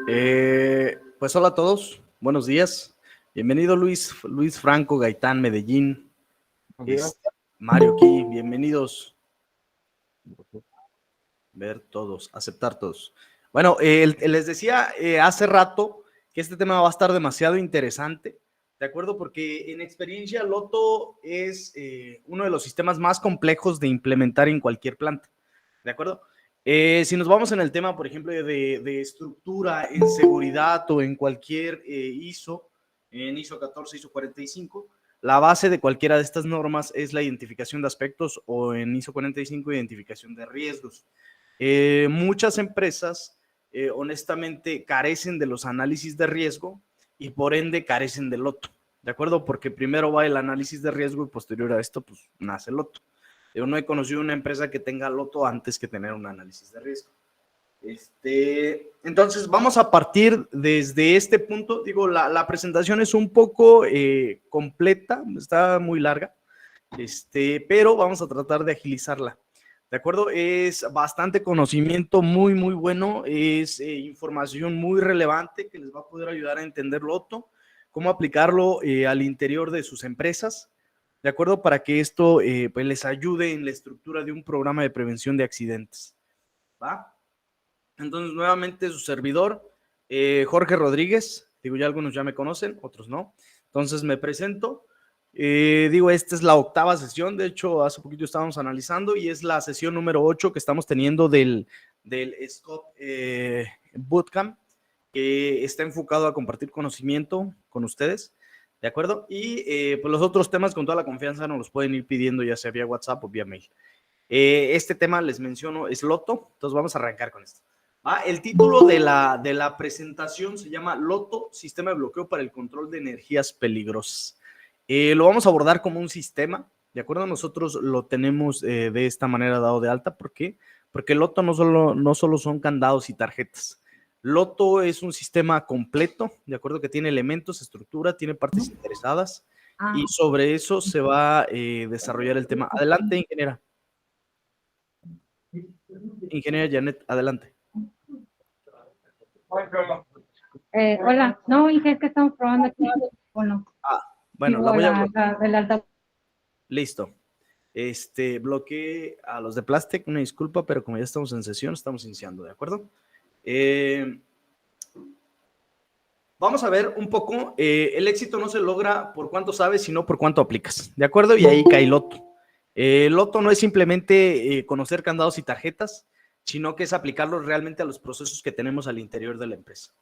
Pues hola a todos, buenos días. Bienvenido Luis Franco, Gaitán, Medellín, Mario aquí, bienvenidos. Ver todos, aceptar todos. Bueno, les decía hace rato que este tema va a estar demasiado interesante, ¿de acuerdo? Porque en experiencia Loto es uno de los sistemas más complejos de implementar en cualquier planta, ¿de acuerdo? Si nos vamos en el tema, por ejemplo, de estructura, en seguridad o en cualquier ISO, en ISO 14, ISO 45, la base de cualquiera de estas normas es la identificación de aspectos o en ISO 45, identificación de riesgos. Muchas empresas, honestamente, carecen de los análisis de riesgo y por ende carecen del Loto, ¿de acuerdo? Porque primero va el análisis de riesgo y posterior a esto, pues nace el Loto. Yo no he conocido una empresa que tenga Loto antes que tener un análisis de riesgo. Entonces, vamos a partir desde este punto. Digo, la presentación es un poco completa, está muy larga, pero vamos a tratar de agilizarla. ¿De acuerdo? Es bastante conocimiento muy, muy bueno, es información muy relevante que les va a poder ayudar a entender Loto, cómo aplicarlo al interior de sus empresas, ¿de acuerdo? Para que esto pues les ayude en la estructura de un programa de prevención de accidentes, ¿va? Entonces, nuevamente su servidor, Jorge Rodríguez, digo, ya algunos ya me conocen, otros no. Entonces, me presento. Digo, esta es la 8ª sesión, de hecho, hace poquito estábamos analizando y es la sesión número 8 que estamos teniendo del SCOP Bootcamp, que está enfocado a compartir conocimiento con ustedes, ¿de acuerdo? Y pues los otros temas con toda la confianza nos los pueden ir pidiendo ya sea vía WhatsApp o vía mail. Este tema, les menciono, es Loto, entonces vamos a arrancar con esto. El título de la presentación se llama Loto, Sistema de Bloqueo para el Control de Energías Peligrosas. Lo vamos a abordar como un sistema, ¿de acuerdo? Nosotros lo tenemos de esta manera dado de alta. ¿Por qué? Porque Loto no solo son candados y tarjetas. Loto es un sistema completo, ¿de acuerdo? Que tiene elementos, estructura, tiene partes interesadas y sobre eso se va a desarrollar el tema. Adelante, ingeniera. Ingeniera Janet, adelante. Hola, no, hija, es que estamos probando aquí. Bueno, bueno, la voy a listo. Bloqueé a los de Plastic, una disculpa, pero como ya estamos en sesión, estamos iniciando, ¿de acuerdo? Vamos a ver un poco, el éxito no se logra por cuánto sabes, sino por cuánto aplicas, ¿de acuerdo? Y ahí cae Loto. Loto no es simplemente conocer candados y tarjetas, sino que es aplicarlos realmente a los procesos que tenemos al interior de la empresa.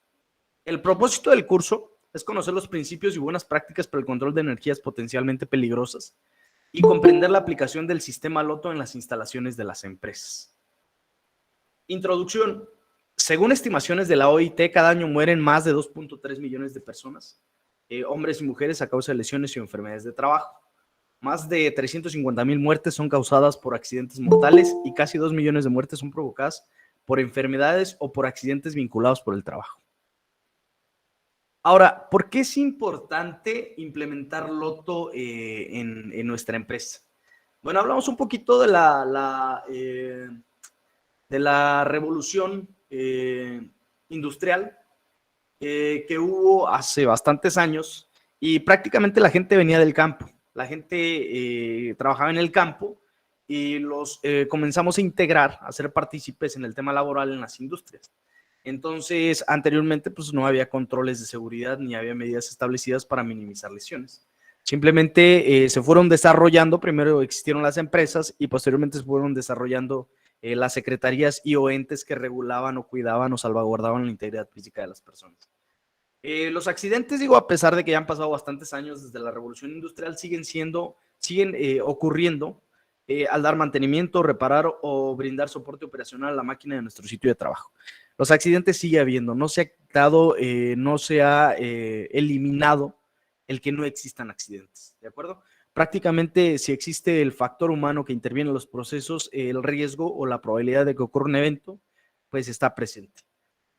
El propósito del curso es conocer los principios y buenas prácticas para el control de energías potencialmente peligrosas y comprender la aplicación del sistema Loto en las instalaciones de las empresas. Introducción. Según estimaciones de la OIT, cada año mueren más de 2.3 millones de personas, hombres y mujeres, a causa de lesiones y enfermedades de trabajo. Más de 350,000 muertes son causadas por accidentes mortales y casi 2 millones de muertes son provocadas por enfermedades o por accidentes vinculados por el trabajo. Ahora, ¿por qué es importante implementar Loto en nuestra empresa? Bueno, hablamos un poquito de la revolución industrial que hubo hace bastantes años y prácticamente la gente venía del campo. La gente trabajaba en el campo y los comenzamos a integrar, a ser partícipes en el tema laboral en las industrias. Entonces, anteriormente, pues no había controles de seguridad ni había medidas establecidas para minimizar lesiones. Simplemente se fueron desarrollando, primero existieron las empresas y posteriormente se fueron desarrollando las secretarías y o entes que regulaban o cuidaban o salvaguardaban la integridad física de las personas. Los accidentes, digo, a pesar de que ya han pasado bastantes años desde la revolución industrial, siguen ocurriendo al dar mantenimiento, reparar o brindar soporte operacional a la máquina de nuestro sitio de trabajo. Los accidentes sigue habiendo, no se ha eliminado el que no existan accidentes, ¿de acuerdo? Prácticamente, si existe el factor humano que interviene en los procesos, el riesgo o la probabilidad de que ocurra un evento, pues está presente.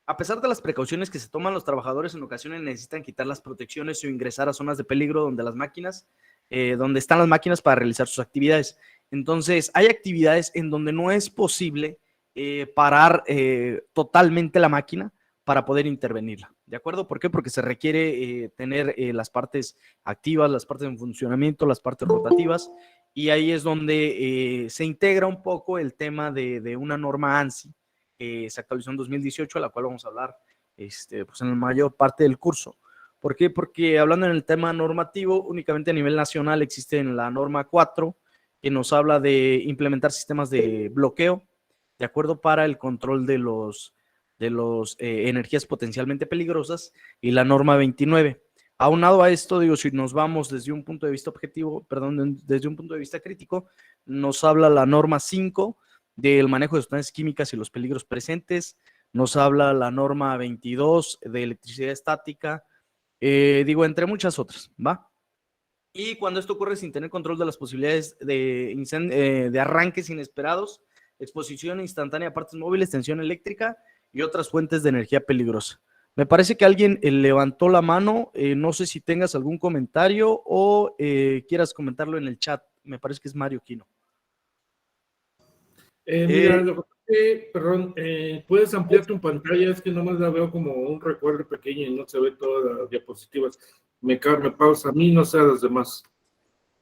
A pesar de las precauciones que se toman, los trabajadores en ocasiones necesitan quitar las protecciones o ingresar a zonas de peligro donde están las máquinas para realizar sus actividades. Entonces, hay actividades en donde no es posible parar totalmente la máquina para poder intervenirla, ¿de acuerdo? ¿Por qué? Porque se requiere tener las partes activas, las partes en funcionamiento, las partes rotativas, y ahí es donde se integra un poco el tema de una norma ANSI, se actualizó en 2018, a la cual vamos a hablar pues en la mayor parte del curso. ¿Por qué? Porque hablando en el tema normativo, únicamente a nivel nacional existe la norma 4, que nos habla de implementar sistemas de bloqueo, ¿de acuerdo? Para el control de los energías potencialmente peligrosas, y la norma 29. Aunado a esto, digo, si nos vamos desde un punto de vista objetivo, perdón, desde un punto de vista crítico, nos habla la norma 5 del manejo de sustancias químicas y los peligros presentes, nos habla la norma 22 de electricidad estática, digo, entre muchas otras, ¿va? Y cuando esto ocurre sin tener control de las posibilidades de arranques inesperados, exposición instantánea a partes móviles, tensión eléctrica y otras fuentes de energía peligrosa. Me parece que alguien levantó la mano, no sé si tengas algún comentario o quieras comentarlo en el chat. Me parece que es Mario Quino. Mira, lo que perdón, puedes ampliar tu pantalla, es que nomás la veo como un recuadro pequeño y no se ve todas las diapositivas. Me pausa a mí, no sé a los demás.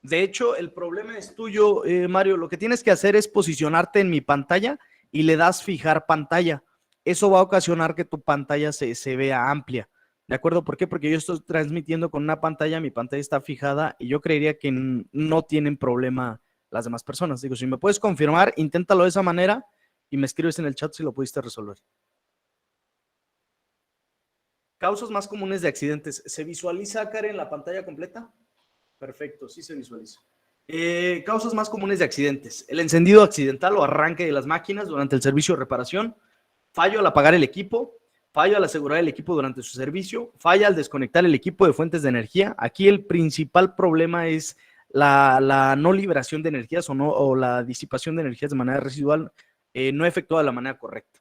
De hecho, el problema es tuyo, Mario. Lo que tienes que hacer es posicionarte en mi pantalla y le das fijar pantalla. Eso va a ocasionar que tu pantalla se vea amplia. ¿De acuerdo? ¿Por qué? Porque yo estoy transmitiendo con una pantalla, mi pantalla está fijada y yo creería que no tienen problema las demás personas. Digo, si me puedes confirmar, inténtalo de esa manera y me escribes en el chat si lo pudiste resolver. Causas más comunes de accidentes. ¿Se visualiza, Karen, la pantalla completa? Perfecto, sí se visualiza. Causas más comunes de accidentes. El encendido accidental o arranque de las máquinas durante el servicio de reparación, fallo al apagar el equipo, fallo al asegurar el equipo durante su servicio, falla al desconectar el equipo de fuentes de energía. Aquí el principal problema es la no liberación de energías o la disipación de energías de manera residual no efectuada de la manera correcta.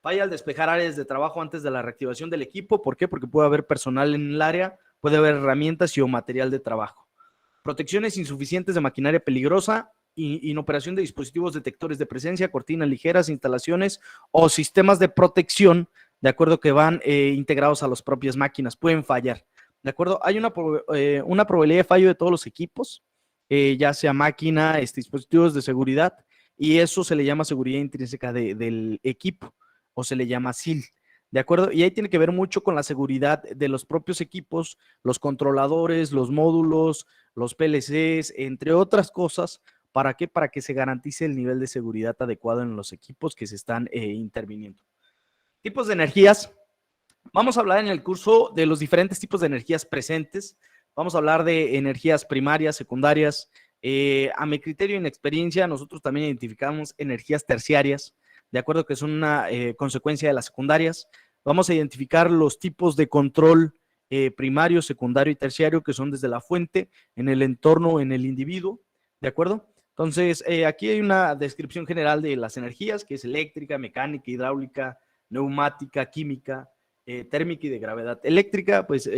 Falla al despejar áreas de trabajo antes de la reactivación del equipo. ¿Por qué? Porque puede haber personal en el área, puede haber herramientas y o material de trabajo. Protecciones insuficientes de maquinaria peligrosa, inoperación de dispositivos detectores de presencia, cortinas ligeras, instalaciones o sistemas de protección, de acuerdo, que van integrados a las propias máquinas, pueden fallar. ¿De acuerdo? Hay una probabilidad de fallo de todos los equipos, ya sea máquina, dispositivos de seguridad, y eso se le llama seguridad intrínseca del equipo, o se le llama SIL. ¿De acuerdo? Y ahí tiene que ver mucho con la seguridad de los propios equipos, los controladores, los módulos, los PLCs, entre otras cosas. ¿Para qué? Para que se garantice el nivel de seguridad adecuado en los equipos que se están interviniendo. Tipos de energías. Vamos a hablar en el curso de los diferentes tipos de energías presentes. Vamos a hablar de energías primarias, secundarias. A mi criterio y en experiencia, nosotros también identificamos energías terciarias, de acuerdo, que son una consecuencia de las secundarias. Vamos a identificar los tipos de control primario, secundario y terciario, que son desde la fuente, en el entorno, en el individuo, ¿de acuerdo? Entonces, aquí hay una descripción general de las energías, que es eléctrica, mecánica, hidráulica, neumática, química, térmica y de gravedad. Eléctrica, pues,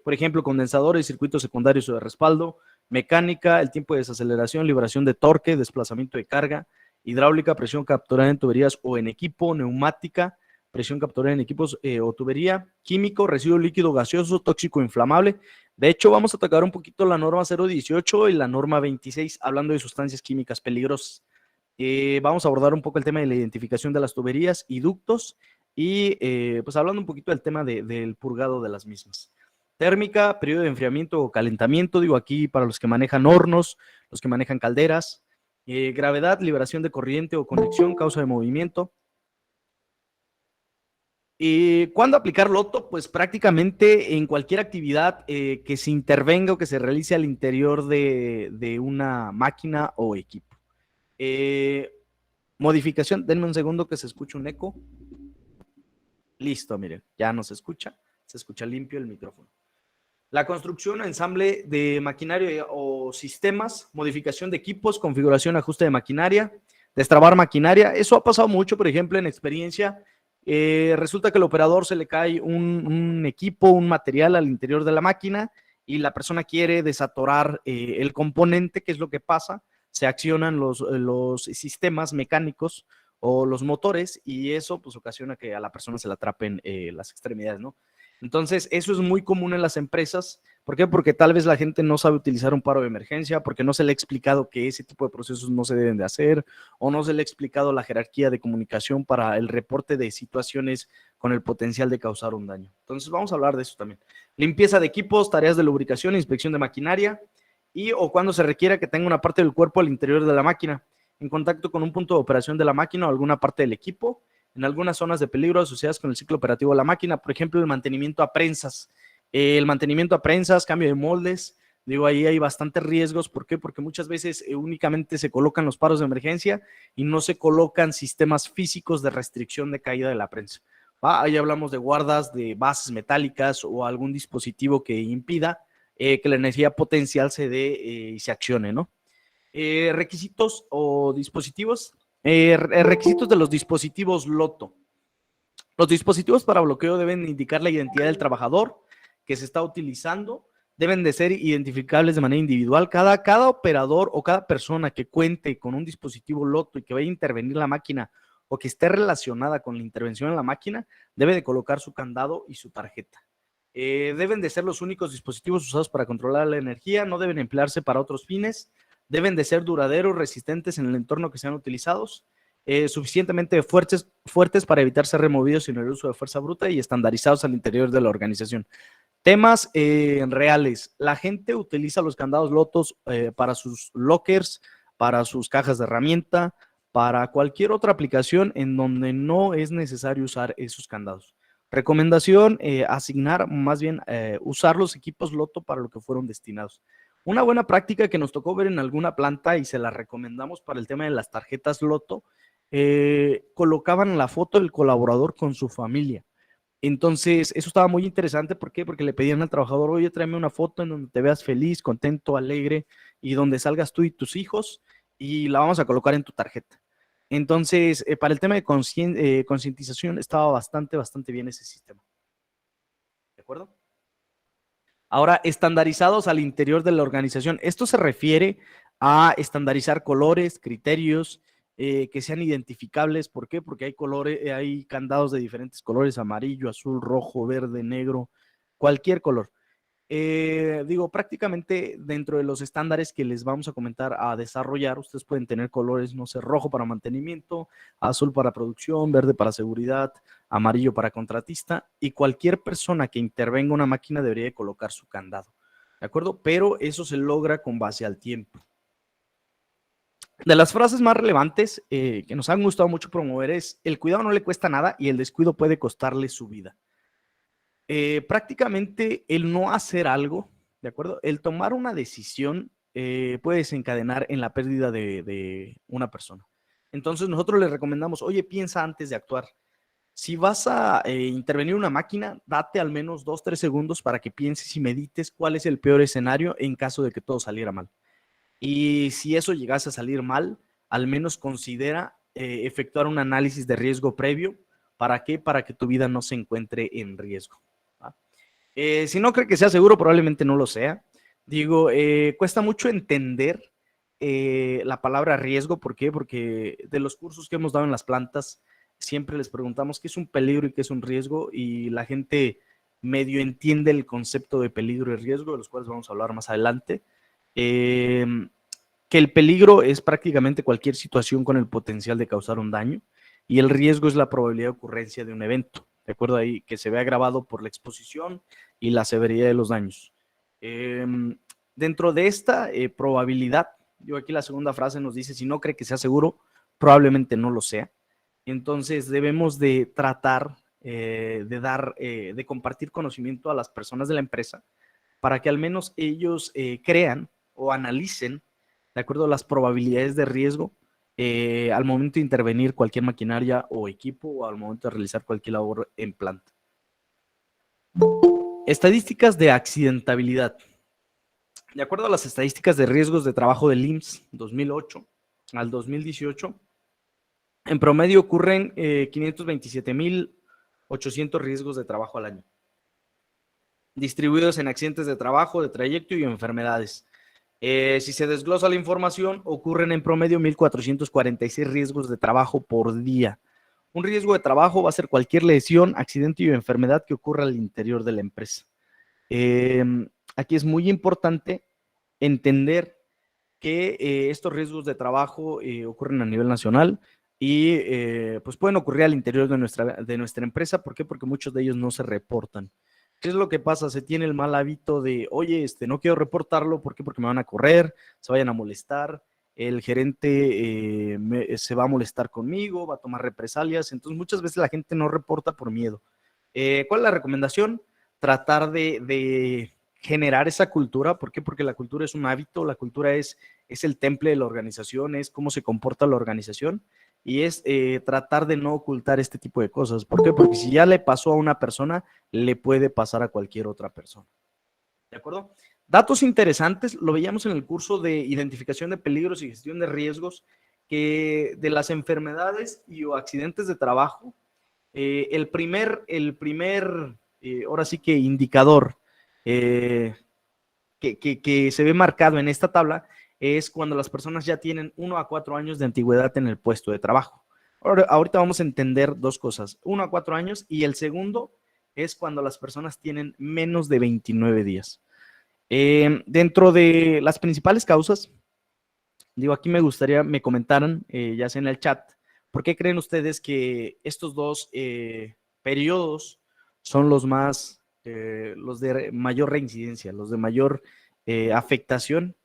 por ejemplo, condensadores, circuitos secundarios o de respaldo. Mecánica, el tiempo de desaceleración, liberación de torque, desplazamiento de carga. Hidráulica, presión capturada en tuberías o en equipo. Neumática, presión capturada en equipos o tubería. Químico, residuo líquido gaseoso, tóxico, inflamable. De hecho, vamos a tocar un poquito la norma 018 y la norma 26, hablando de sustancias químicas peligrosas. Vamos a abordar un poco el tema de la identificación de las tuberías y ductos y pues hablando un poquito del tema del purgado de las mismas. Térmica, periodo de enfriamiento o calentamiento, digo aquí para los que manejan hornos, los que manejan calderas. Gravedad, liberación de corriente o conexión, causa de movimiento. ¿Cuándo aplicar loto? Pues prácticamente en cualquier actividad que se intervenga o que se realice al interior de una máquina o equipo. Modificación, denme un segundo que se escucha un eco. Listo, miren, ya no se escucha limpio el micrófono. La construcción o ensamble de maquinaria o sistemas, modificación de equipos, configuración, ajuste de maquinaria, destrabar maquinaria. Eso ha pasado mucho, por ejemplo, en experiencia. Resulta que al operador se le cae un equipo, un material al interior de la máquina y la persona quiere desatorar el componente. ¿Qué es lo que pasa? Se accionan los sistemas mecánicos o los motores, y eso pues ocasiona que a la persona se le atrapen las extremidades, ¿no? Entonces, eso es muy común en las empresas. ¿Por qué? Porque tal vez la gente no sabe utilizar un paro de emergencia, porque no se le ha explicado que ese tipo de procesos no se deben de hacer, o no se le ha explicado la jerarquía de comunicación para el reporte de situaciones con el potencial de causar un daño. Entonces, vamos a hablar de eso también. Limpieza de equipos, tareas de lubricación, inspección de maquinaria, y o cuando se requiera que tenga una parte del cuerpo al interior de la máquina, en contacto con un punto de operación de la máquina o alguna parte del equipo, en algunas zonas de peligro asociadas con el ciclo operativo de la máquina, por ejemplo, el mantenimiento a prensas. El mantenimiento a prensas, cambio de moldes, digo, ahí hay bastantes riesgos. ¿Por qué? Porque muchas veces únicamente se colocan los paros de emergencia y no se colocan sistemas físicos de restricción de caída de la prensa. Ahí hablamos de guardas, de bases metálicas o algún dispositivo que impida que la energía potencial se dé y se accione, ¿no? Requisitos o dispositivos. Requisitos de los dispositivos LOTO. Los dispositivos para bloqueo deben indicar la identidad del trabajador que se está utilizando, deben de ser identificables de manera individual. Cada operador o cada persona que cuente con un dispositivo LOTO y que vaya a intervenir la máquina o que esté relacionada con la intervención en la máquina, debe de colocar su candado y su tarjeta. Deben de ser los únicos dispositivos usados para controlar la energía, no deben emplearse para otros fines, deben de ser duraderos, resistentes en el entorno que sean utilizados, suficientemente fuertes para evitar ser removidos sin el uso de fuerza bruta y estandarizados al interior de la organización. Temas reales. La gente utiliza los candados LOTOs para sus lockers, para sus cajas de herramienta, para cualquier otra aplicación en donde no es necesario usar esos candados. Recomendación, asignar, más bien usar los equipos LOTO para lo que fueron destinados. Una buena práctica que nos tocó ver en alguna planta y se la recomendamos para el tema de las tarjetas LOTO, colocaban la foto del colaborador con su familia. Entonces, eso estaba muy interesante. ¿Por qué? Porque le pedían al trabajador, oye, tráeme una foto en donde te veas feliz, contento, alegre y donde salgas tú y tus hijos y la vamos a colocar en tu tarjeta. Entonces, para el tema de concientización estaba bastante bien ese sistema. ¿De acuerdo? Ahora, estandarizados al interior de la organización. Esto se refiere a estandarizar colores, criterios, que sean identificables. ¿Por qué? Porque hay colores, hay candados de diferentes colores: amarillo, azul, rojo, verde, negro, cualquier color. Digo, prácticamente dentro de los estándares que les vamos a comentar a desarrollar, ustedes pueden tener colores, no sé, rojo para mantenimiento, azul para producción, verde para seguridad, amarillo para contratista, y cualquier persona que intervenga una máquina debería de colocar su candado, ¿de acuerdo? Pero eso se logra con base al tiempo. De las frases más relevantes que nos han gustado mucho promover es: el cuidado no le cuesta nada y el descuido puede costarle su vida. Prácticamente el no hacer algo, ¿de acuerdo? El tomar una decisión puede desencadenar en la pérdida de una persona. Entonces nosotros les recomendamos, oye, piensa antes de actuar. Si vas a intervenir una máquina, date al menos 2-3 segundos para que pienses y medites cuál es el peor escenario en caso de que todo saliera mal. Y si eso llegase a salir mal, al menos considera efectuar un análisis de riesgo previo. ¿Para qué? Para que tu vida no se encuentre en riesgo. Si no cree que sea seguro, probablemente no lo sea. Digo, cuesta mucho entender la palabra riesgo. ¿Por qué? Porque de los cursos que hemos dado en las plantas, siempre les preguntamos qué es un peligro y qué es un riesgo, y la gente medio entiende el concepto de peligro y riesgo, de los cuales vamos a hablar más adelante. Que el peligro es prácticamente cualquier situación con el potencial de causar un daño, y el riesgo es la probabilidad de ocurrencia de un evento, de acuerdo ahí, que se ve agravado por la exposición y la severidad de los daños. Dentro de esta probabilidad, yo aquí la segunda frase nos dice: si no cree que sea seguro, probablemente no lo sea. Entonces debemos de tratar de compartir conocimiento a las personas de la empresa para que al menos ellos crean o analicen, de acuerdo a las probabilidades de riesgo, al momento de intervenir cualquier maquinaria o equipo, o al momento de realizar cualquier labor en planta. Estadísticas de accidentabilidad. De acuerdo a las estadísticas de riesgos de trabajo del IMSS 2008 al 2018, en promedio ocurren 527,800 riesgos de trabajo al año, distribuidos en accidentes de trabajo, de trayecto y enfermedades. Si se desglosa la información, ocurren en promedio 1,446 riesgos de trabajo por día. Un riesgo de trabajo va a ser cualquier lesión, accidente o enfermedad que ocurra al interior de la empresa. Aquí es muy importante entender que estos riesgos de trabajo ocurren a nivel nacional y pues pueden ocurrir al interior de nuestra empresa. ¿Por qué? Porque muchos de ellos no se reportan. ¿Qué es lo que pasa? Se tiene el mal hábito de, oye, no quiero reportarlo. ¿Por qué? Porque me van a correr, se vayan a molestar, el gerente se va a molestar conmigo, va a tomar represalias. Entonces muchas veces la gente no reporta por miedo. ¿Cuál es la recomendación? Tratar de generar esa cultura. ¿Por qué? Porque la cultura es un hábito, la cultura es el temple de la organización, es cómo se comporta la organización y es tratar de no ocultar este tipo de cosas. ¿Por qué? Porque si ya le pasó a una persona, le puede pasar a cualquier otra persona. ¿De acuerdo? Datos interesantes, lo veíamos en el curso de identificación de peligros y gestión de riesgos, que de las enfermedades y o accidentes de trabajo, el primer ahora sí que indicador que se ve marcado en esta tabla es cuando las personas ya tienen 1 a 4 años de antigüedad en el puesto de trabajo. Ahorita vamos a entender dos cosas, 1 a 4 años, y el segundo es cuando las personas tienen menos de 29 días. Dentro de las principales causas, digo, aquí me gustaría me comentaran, ya sea en el chat, ¿por qué creen ustedes que estos dos periodos son los más, los de mayor reincidencia, los de mayor afectación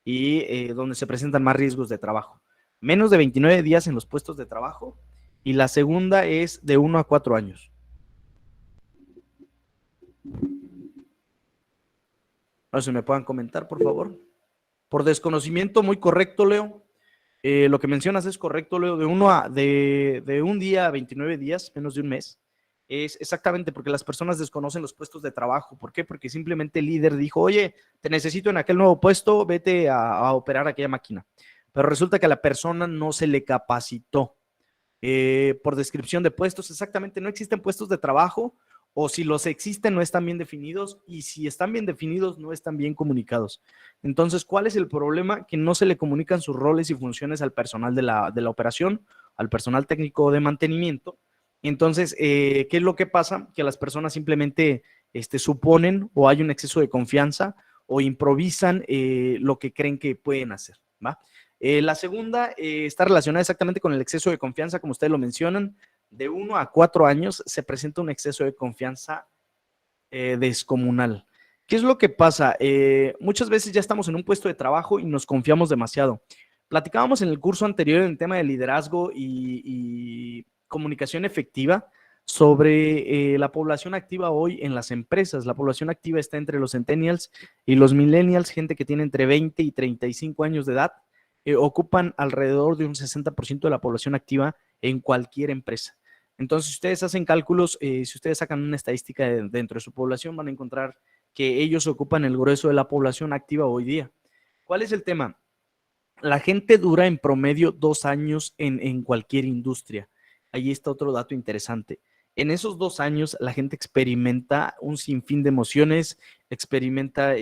y donde se presentan más riesgos de trabajo? Menos de 29 días en los puestos de trabajo y la segunda es de 1 a 4 años. No sé si me puedan comentar, por favor. Por desconocimiento, muy correcto, Leo. Lo que mencionas es correcto, Leo, de un día a 29 días, menos de un mes, es exactamente porque las personas desconocen los puestos de trabajo. ¿Por qué? Porque simplemente el líder dijo, oye, te necesito en aquel nuevo puesto, vete a operar aquella máquina. Pero resulta que a la persona no se le capacitó. Por descripción de puestos, exactamente, no existen puestos de trabajo, o si los existen no están bien definidos, y si están bien definidos no están bien comunicados. Entonces, ¿cuál es el problema? Que no se le comunican sus roles y funciones al personal de la operación, al personal técnico de mantenimiento. Entonces, ¿qué es lo que pasa? Que las personas simplemente suponen, o hay un exceso de confianza o improvisan lo que creen que pueden hacer, ¿va? La segunda está relacionada exactamente con el exceso de confianza, como ustedes lo mencionan. De 1 a 4 años se presenta un exceso de confianza descomunal. ¿Qué es lo que pasa? Muchas veces ya estamos en un puesto de trabajo y nos confiamos demasiado. Platicábamos en el curso anterior en el tema de liderazgo y comunicación efectiva sobre la población activa hoy en las empresas. La población activa está entre los centennials y los millennials, gente que tiene entre 20 y 35 años de edad. Ocupan alrededor de un 60% de la población activa en cualquier empresa. Entonces, si ustedes hacen cálculos, si ustedes sacan una estadística dentro de su población, van a encontrar que ellos ocupan el grueso de la población activa hoy día. ¿Cuál es el tema? La gente dura en promedio 2 años en cualquier industria. Ahí está otro dato interesante. En esos 2 años, la gente experimenta un sinfín de emociones, experimenta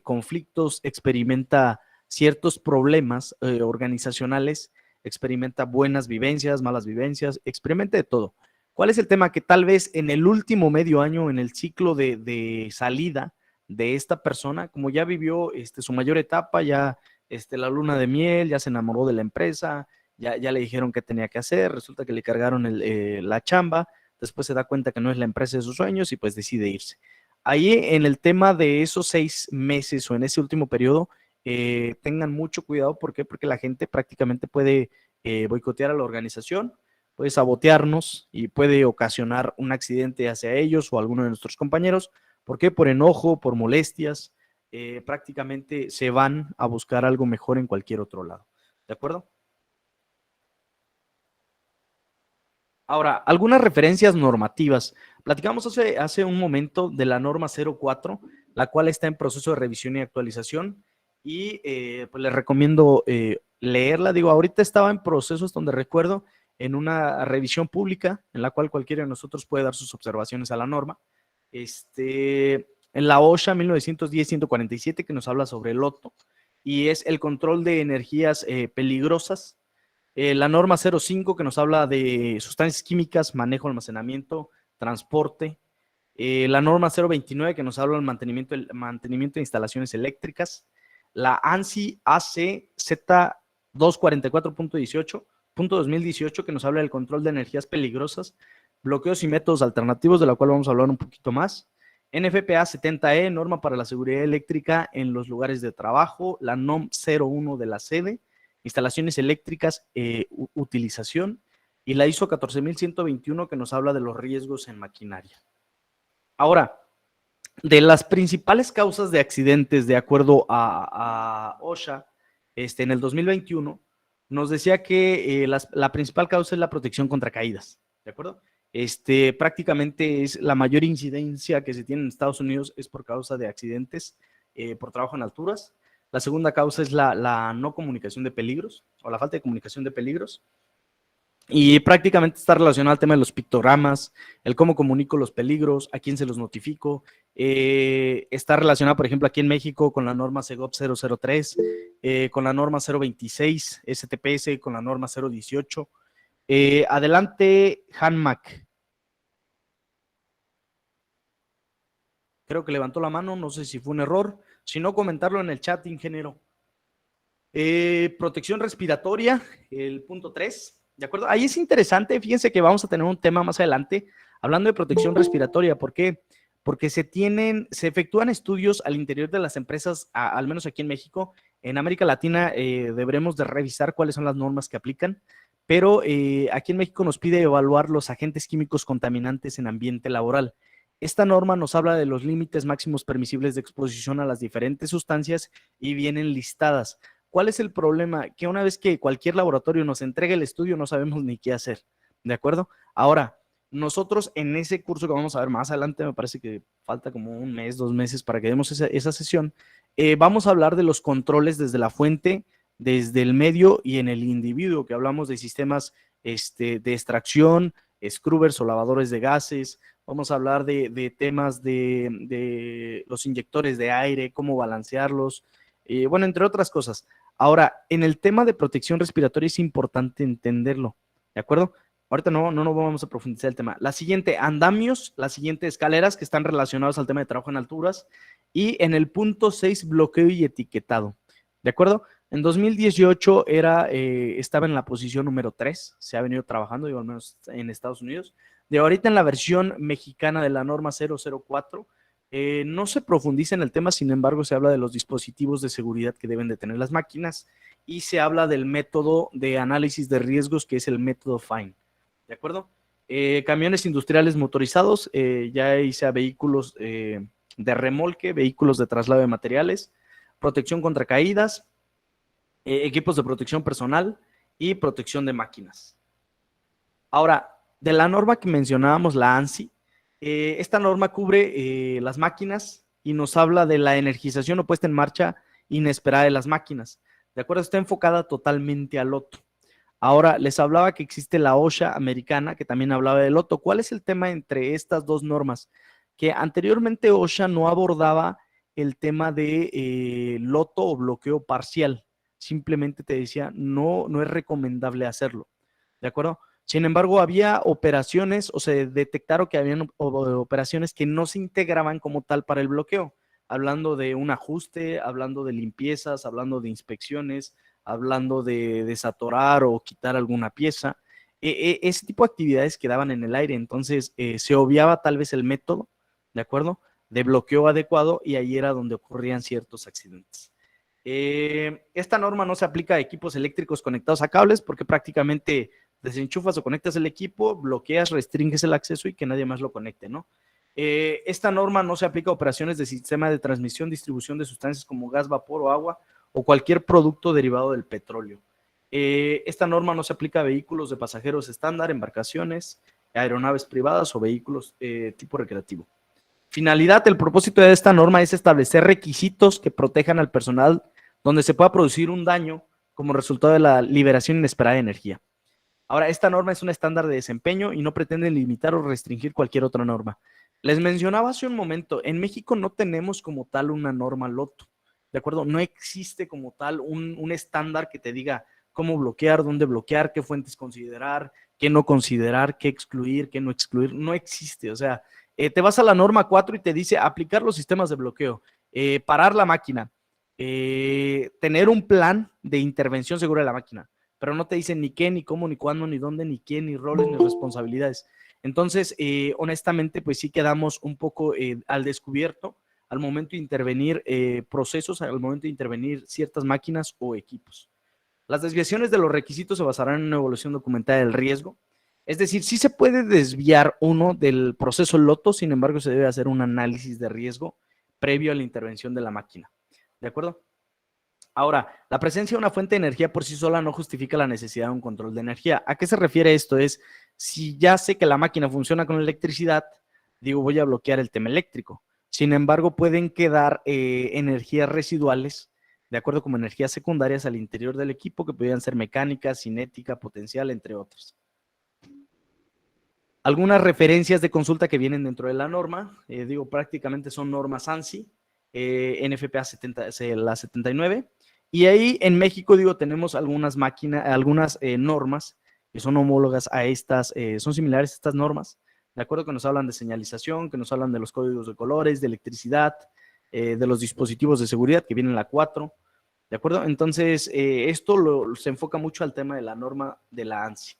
conflictos, experimenta ciertos problemas organizacionales, experimenta buenas vivencias, malas vivencias, experimenta de todo. ¿Cuál es el tema? Que tal vez en el último medio año, en el ciclo de salida de esta persona, como ya vivió su mayor etapa, ya la luna de miel, ya se enamoró de la empresa, ya le dijeron qué tenía que hacer, resulta que le cargaron la chamba, después se da cuenta que no es la empresa de sus sueños y pues decide irse. Ahí en el tema de esos 6 meses o en ese último periodo, tengan mucho cuidado. ¿Por qué? Porque la gente prácticamente puede boicotear a la organización, puede sabotearnos y puede ocasionar un accidente hacia ellos o a alguno de nuestros compañeros. ¿Por qué? Por enojo, por molestias, prácticamente se van a buscar algo mejor en cualquier otro lado. ¿De acuerdo? Ahora, algunas referencias normativas. Platicamos hace un momento de la norma 04, la cual está en proceso de revisión y actualización, y pues les recomiendo leerla. Digo, ahorita estaba en procesos donde recuerdo en una revisión pública en la cual cualquiera de nosotros puede dar sus observaciones a la norma. En la OSHA 1910-147, que nos habla sobre el loto, y es el control de energías peligrosas. La norma 05 que nos habla de sustancias químicas, manejo, almacenamiento, transporte. La norma 029 que nos habla del mantenimiento de instalaciones eléctricas. La ANSI AC Z244.18 que nos habla del control de energías peligrosas, bloqueos y métodos alternativos, de la cual vamos a hablar un poquito más. NFPA 70E, norma para la seguridad eléctrica en los lugares de trabajo. La NOM 01 de la sede, instalaciones eléctricas, utilización. Y la ISO 14121 que nos habla de los riesgos en maquinaria. Ahora, de las principales causas de accidentes, de acuerdo a OSHA, en el 2021, nos decía que la principal causa es la protección contra caídas, ¿de acuerdo? Prácticamente es la mayor incidencia que se tiene en Estados Unidos es por causa de accidentes por trabajo en alturas. La segunda causa es la no comunicación de peligros o la falta de comunicación de peligros. Y prácticamente está relacionado al tema de los pictogramas, el cómo comunico los peligros, a quién se los notifico. Está relacionado, por ejemplo, aquí en México con la norma CEGOP 003, con la norma 026, STPS, con la norma 018. Adelante, Hanmac. Creo que levantó la mano, no sé si fue un error. Si no, comentarlo en el chat, ingeniero. Protección respiratoria, el punto 3. ¿De acuerdo? Ahí es interesante, fíjense que vamos a tener un tema más adelante hablando de protección respiratoria. ¿Por qué? Porque se efectúan estudios al interior de las empresas, al menos aquí en México. En América Latina deberemos de revisar cuáles son las normas que aplican, pero aquí en México nos pide evaluar los agentes químicos contaminantes en ambiente laboral. Esta norma nos habla de los límites máximos permisibles de exposición a las diferentes sustancias y vienen listadas. ¿Cuál es el problema? Que una vez que cualquier laboratorio nos entregue el estudio, no sabemos ni qué hacer, ¿de acuerdo? Ahora, nosotros en ese curso que vamos a ver más adelante, me parece que falta como un mes, 2 meses para que demos esa sesión, vamos a hablar de los controles desde la fuente, desde el medio y en el individuo, que hablamos de sistemas de extracción, scrubbers o lavadores de gases. Vamos a hablar de temas de los inyectores de aire, cómo balancearlos, bueno, entre otras cosas. Ahora, en el tema de protección respiratoria es importante entenderlo, ¿de acuerdo? Ahorita no vamos a profundizar el tema. La siguiente, andamios, la siguiente, escaleras que están relacionados al tema de trabajo en alturas. Y en el punto 6, bloqueo y etiquetado, ¿de acuerdo? En 2018 estaba en la posición número 3, se ha venido trabajando, digo, al menos en Estados Unidos. De ahorita en la versión mexicana de la norma 004, no se profundiza en el tema, sin embargo, se habla de los dispositivos de seguridad que deben de tener las máquinas y se habla del método de análisis de riesgos, que es el método FINE, ¿de acuerdo? Camiones industriales motorizados, ya hice vehículos de remolque, vehículos de traslado de materiales, protección contra caídas, equipos de protección personal y protección de máquinas. Ahora, de la norma que mencionábamos, la ANSI, esta norma cubre las máquinas y nos habla de la energización o puesta en marcha inesperada de las máquinas. ¿De acuerdo? Está enfocada totalmente al loto. Ahora, les hablaba que existe la OSHA americana, que también hablaba de loto. ¿Cuál es el tema entre estas dos normas? Que anteriormente OSHA no abordaba el tema de loto o bloqueo parcial. Simplemente te decía, no es recomendable hacerlo. ¿De acuerdo? Sin embargo, había operaciones o se detectaron que habían operaciones que no se integraban como tal para el bloqueo, hablando de un ajuste, hablando de limpiezas, hablando de inspecciones, hablando de desatorar o quitar alguna pieza. Ese tipo de actividades quedaban en el aire, entonces se obviaba tal vez el método, ¿de acuerdo?, de bloqueo adecuado y ahí era donde ocurrían ciertos accidentes. Esta norma no se aplica a equipos eléctricos conectados a cables porque prácticamente desenchufas o conectas el equipo, bloqueas, restringes el acceso y que nadie más lo conecte, ¿no? Esta norma no se aplica a operaciones de sistema de transmisión, distribución de sustancias como gas, vapor o agua o cualquier producto derivado del petróleo. Esta norma no se aplica a vehículos de pasajeros estándar, embarcaciones, aeronaves privadas o vehículos tipo recreativo. Finalidad, el propósito de esta norma es establecer requisitos que protejan al personal donde se pueda producir un daño como resultado de la liberación inesperada de energía. Ahora, esta norma es un estándar de desempeño y no pretende limitar o restringir cualquier otra norma. Les mencionaba hace un momento, en México no tenemos como tal una norma loto. ¿de acuerdo? No existe como tal un estándar que te diga cómo bloquear, dónde bloquear, qué fuentes considerar, qué no considerar, qué excluir, qué no excluir. No existe. O sea, te vas a la norma 4 y te dice aplicar los sistemas de bloqueo, parar la máquina, tener un plan de intervención segura de la máquina, pero no te dicen ni qué, ni cómo, ni cuándo, ni dónde, ni quién, ni roles, ni responsabilidades. Entonces, honestamente, pues sí quedamos un poco al descubierto al momento de intervenir procesos, al momento de intervenir ciertas máquinas o equipos. Las desviaciones de los requisitos se basarán en una evaluación documentada del riesgo. Es decir, sí se puede desviar uno del proceso loto, sin embargo, se debe hacer un análisis de riesgo previo a la intervención de la máquina. ¿De acuerdo? Ahora, la presencia de una fuente de energía por sí sola no justifica la necesidad de un control de energía. ¿A qué se refiere esto? Es, si ya sé que la máquina funciona con electricidad, digo, voy a bloquear el tema eléctrico. Sin embargo, pueden quedar energías residuales, de acuerdo como energías secundarias al interior del equipo, que podrían ser mecánica, cinética, potencial, entre otros. Algunas referencias de consulta que vienen dentro de la norma, digo, prácticamente son normas ANSI, NFPA 70, la 79, y ahí en México, digo, tenemos algunas máquinas, algunas normas que son homólogas a estas, son similares a estas normas, de acuerdo, que nos hablan de señalización, que nos hablan de los códigos de colores, de electricidad, de los dispositivos de seguridad, que vienen en la 4, ¿de acuerdo? Entonces, esto se enfoca mucho al tema de la norma de la ANSI.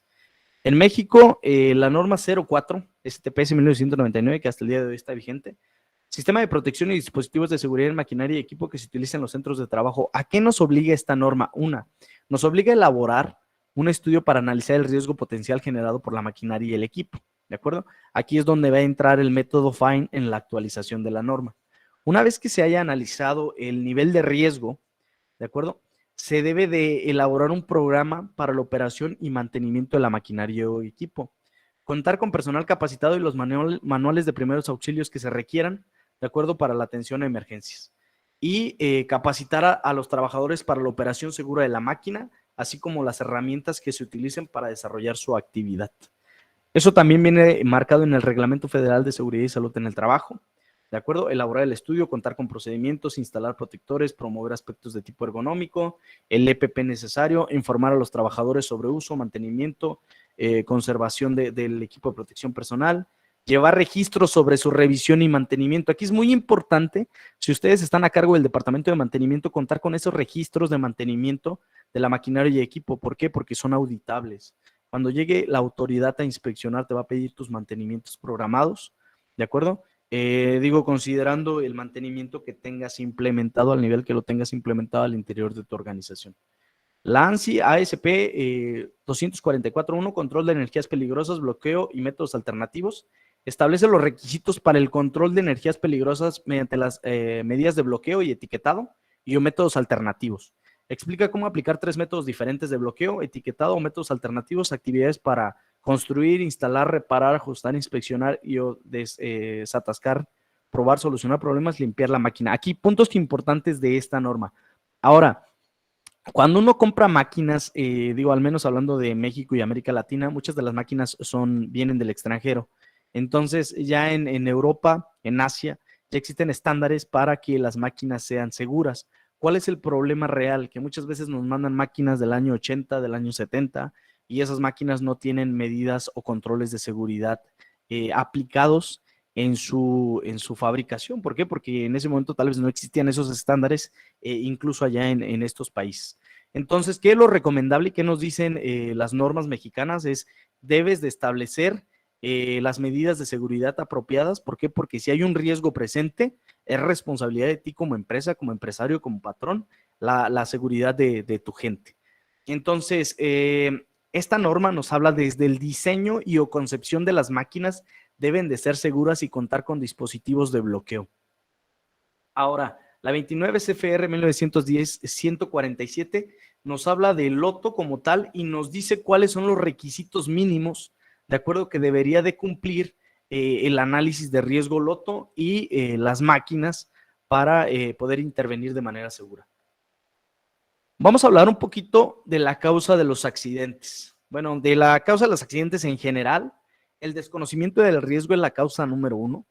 En México, la norma 04, STPS 1999, que hasta el día de hoy está vigente, Sistema de protección y dispositivos de seguridad en maquinaria y equipo que se utilizan en los centros de trabajo. ¿A qué nos obliga esta norma? Una, nos obliga a elaborar un estudio para analizar el riesgo potencial generado por la maquinaria y el equipo, ¿de acuerdo? Aquí es donde va a entrar el método FINE en la actualización de la norma. Una vez que se haya analizado el nivel de riesgo, ¿de acuerdo? Se debe de elaborar un programa para la operación y mantenimiento de la maquinaria o equipo. Contar con personal capacitado y los manuales de primeros auxilios que se requieran, de acuerdo, para la atención a emergencias. Y capacitar a los trabajadores para la operación segura de la máquina, así como las herramientas que se utilicen para desarrollar su actividad. Eso también viene marcado en el Reglamento Federal de Seguridad y Salud en el Trabajo. ¿De acuerdo? Elaborar el estudio, contar con procedimientos, instalar protectores, promover aspectos de tipo ergonómico, el EPP necesario, informar a los trabajadores sobre uso, mantenimiento, conservación del equipo de protección personal, llevar registros sobre su revisión y mantenimiento. Aquí es muy importante, si ustedes están a cargo del departamento de mantenimiento, contar con esos registros de mantenimiento de la maquinaria y equipo. ¿Por qué? Porque son auditables. Cuando llegue la autoridad a inspeccionar, te va a pedir tus mantenimientos programados, ¿de acuerdo? Digo, considerando el mantenimiento que tengas implementado al nivel que lo tengas implementado al interior de tu organización. La ANSI ASP 244.1, control de energías peligrosas, bloqueo y métodos alternativos, establece los requisitos para el control de energías peligrosas mediante las medidas de bloqueo y etiquetado y métodos alternativos. Explica cómo aplicar 3 métodos diferentes de bloqueo, etiquetado o métodos alternativos, actividades para construir, instalar, reparar, ajustar, inspeccionar y desatascar, probar, solucionar problemas, limpiar la máquina. Aquí puntos importantes de esta norma. Ahora, cuando uno compra máquinas, digo, al menos hablando de México y América Latina, muchas de las máquinas vienen del extranjero. Entonces, ya en Europa, en Asia, ya existen estándares para que las máquinas sean seguras. ¿Cuál es el problema real? Que muchas veces nos mandan máquinas del año 80, del año 70, y esas máquinas no tienen medidas o controles de seguridad aplicados en su fabricación. ¿Por qué? Porque en ese momento tal vez no existían esos estándares, incluso allá en estos países. Entonces, ¿qué es lo recomendable y qué nos dicen las normas mexicanas? Es, debes de establecer las medidas de seguridad apropiadas. ¿Por qué? Porque si hay un riesgo presente, es responsabilidad de ti como empresa, como empresario, como patrón, la seguridad de tu gente. Entonces, esta norma nos habla desde el diseño y o concepción de las máquinas, deben de ser seguras y contar con dispositivos de bloqueo. Ahora, la 29 CFR 1910-147 nos habla del loto como tal y nos dice cuáles son los requisitos mínimos, de acuerdo, que debería de cumplir el análisis de riesgo loto y las máquinas para poder intervenir de manera segura. Vamos a hablar un poquito de la causa de los accidentes. Bueno, de la causa de los accidentes en general, el desconocimiento del riesgo es la causa número 1,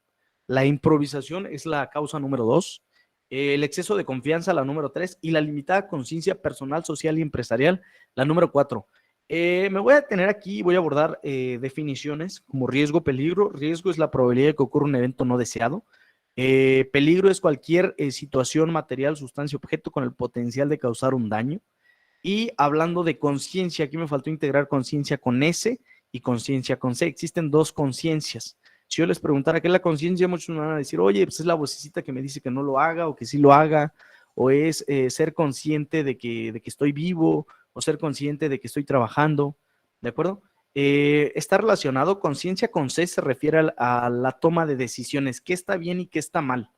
la improvisación es la causa número 2, el exceso de confianza, la número 3, y la limitada conciencia personal, social y empresarial, la número 4. Me voy a detener aquí y voy a abordar definiciones como riesgo, peligro. Riesgo es la probabilidad de que ocurra un evento no deseado. Peligro es cualquier situación, material, sustancia, objeto con el potencial de causar un daño. Y hablando de conciencia, aquí me faltó integrar conciencia con S y conciencia con C. Existen dos conciencias. Si yo les preguntara qué es la conciencia, muchos me van a decir, oye, pues es la vocecita que me dice que no lo haga o que sí lo haga, o es ser consciente de que estoy vivo, o ser consciente de que estoy trabajando, ¿de acuerdo? Está relacionado, conciencia con C se refiere a la toma de decisiones, qué está bien y qué está mal.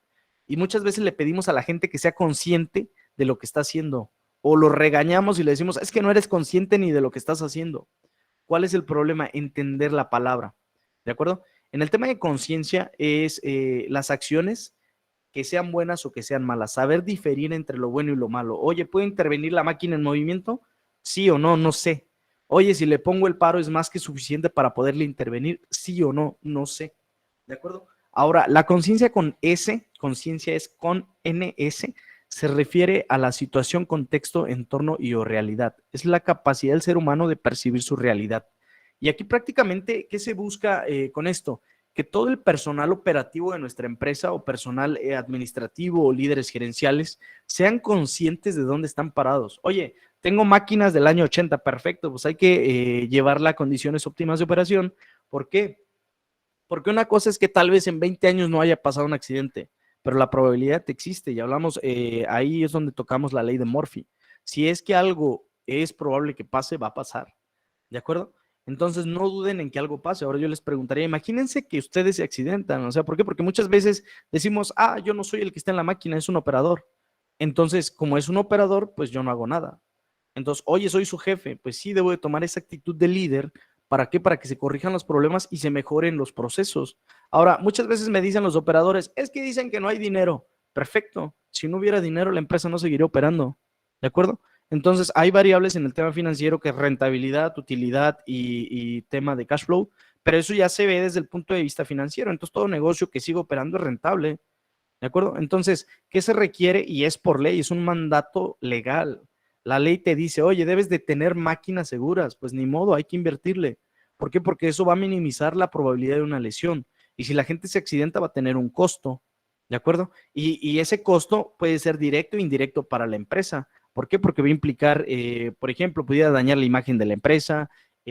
Y muchas veces le pedimos a la gente que sea consciente de lo que está haciendo, o lo regañamos y le decimos, es que no eres consciente ni de lo que estás haciendo. ¿Cuál es el problema? Entender la palabra, ¿de acuerdo? En el tema de conciencia es las acciones que sean buenas o que sean malas, saber diferir entre lo bueno y lo malo. Oye, ¿puede intervenir la máquina en movimiento? Sí o no, no sé. Oye, si le pongo el paro es más que suficiente para poderle intervenir, sí o no, no sé. ¿De acuerdo? Ahora, la conciencia con S, conciencia es con NS, se refiere a la situación, contexto, entorno y o realidad. Es la capacidad del ser humano de percibir su realidad. Y aquí prácticamente, ¿qué se busca con esto? Que todo el personal operativo de nuestra empresa o personal administrativo o líderes gerenciales sean conscientes de dónde están parados. Oye, tengo máquinas del año 80, perfecto, pues hay que llevarla a condiciones óptimas de operación. ¿Por qué? Porque una cosa es que tal vez en 20 años no haya pasado un accidente, pero la probabilidad existe y hablamos, ahí es donde tocamos la ley de Murphy. Si es que algo es probable que pase, va a pasar, ¿de acuerdo? Entonces no duden en que algo pase. Ahora yo les preguntaría, imagínense que ustedes se accidentan, o sea, ¿por qué? Porque muchas veces decimos, yo no soy el que está en la máquina, es un operador. Entonces, como es un operador, pues yo no hago nada. Entonces, oye, soy su jefe, pues sí debo de tomar esa actitud de líder. ¿Para qué? Para que se corrijan los problemas y se mejoren los procesos. Ahora, muchas veces me dicen los operadores, es que dicen que no hay dinero. Perfecto. Si no hubiera dinero, la empresa no seguiría operando. ¿De acuerdo? Entonces, hay variables en el tema financiero que es rentabilidad, utilidad y tema de cash flow, pero eso ya se ve desde el punto de vista financiero. Entonces, todo negocio que siga operando es rentable. ¿De acuerdo? Entonces, ¿qué se requiere? Y es por ley, es un mandato legal. La ley te dice, oye, debes de tener máquinas seguras. Pues ni modo, hay que invertirle. ¿Por qué? Porque eso va a minimizar la probabilidad de una lesión. Y si la gente se accidenta, va a tener un costo. ¿De acuerdo? Y ese costo puede ser directo e indirecto para la empresa. ¿Por qué? Porque va a implicar, por ejemplo, pudiera dañar la imagen de la empresa,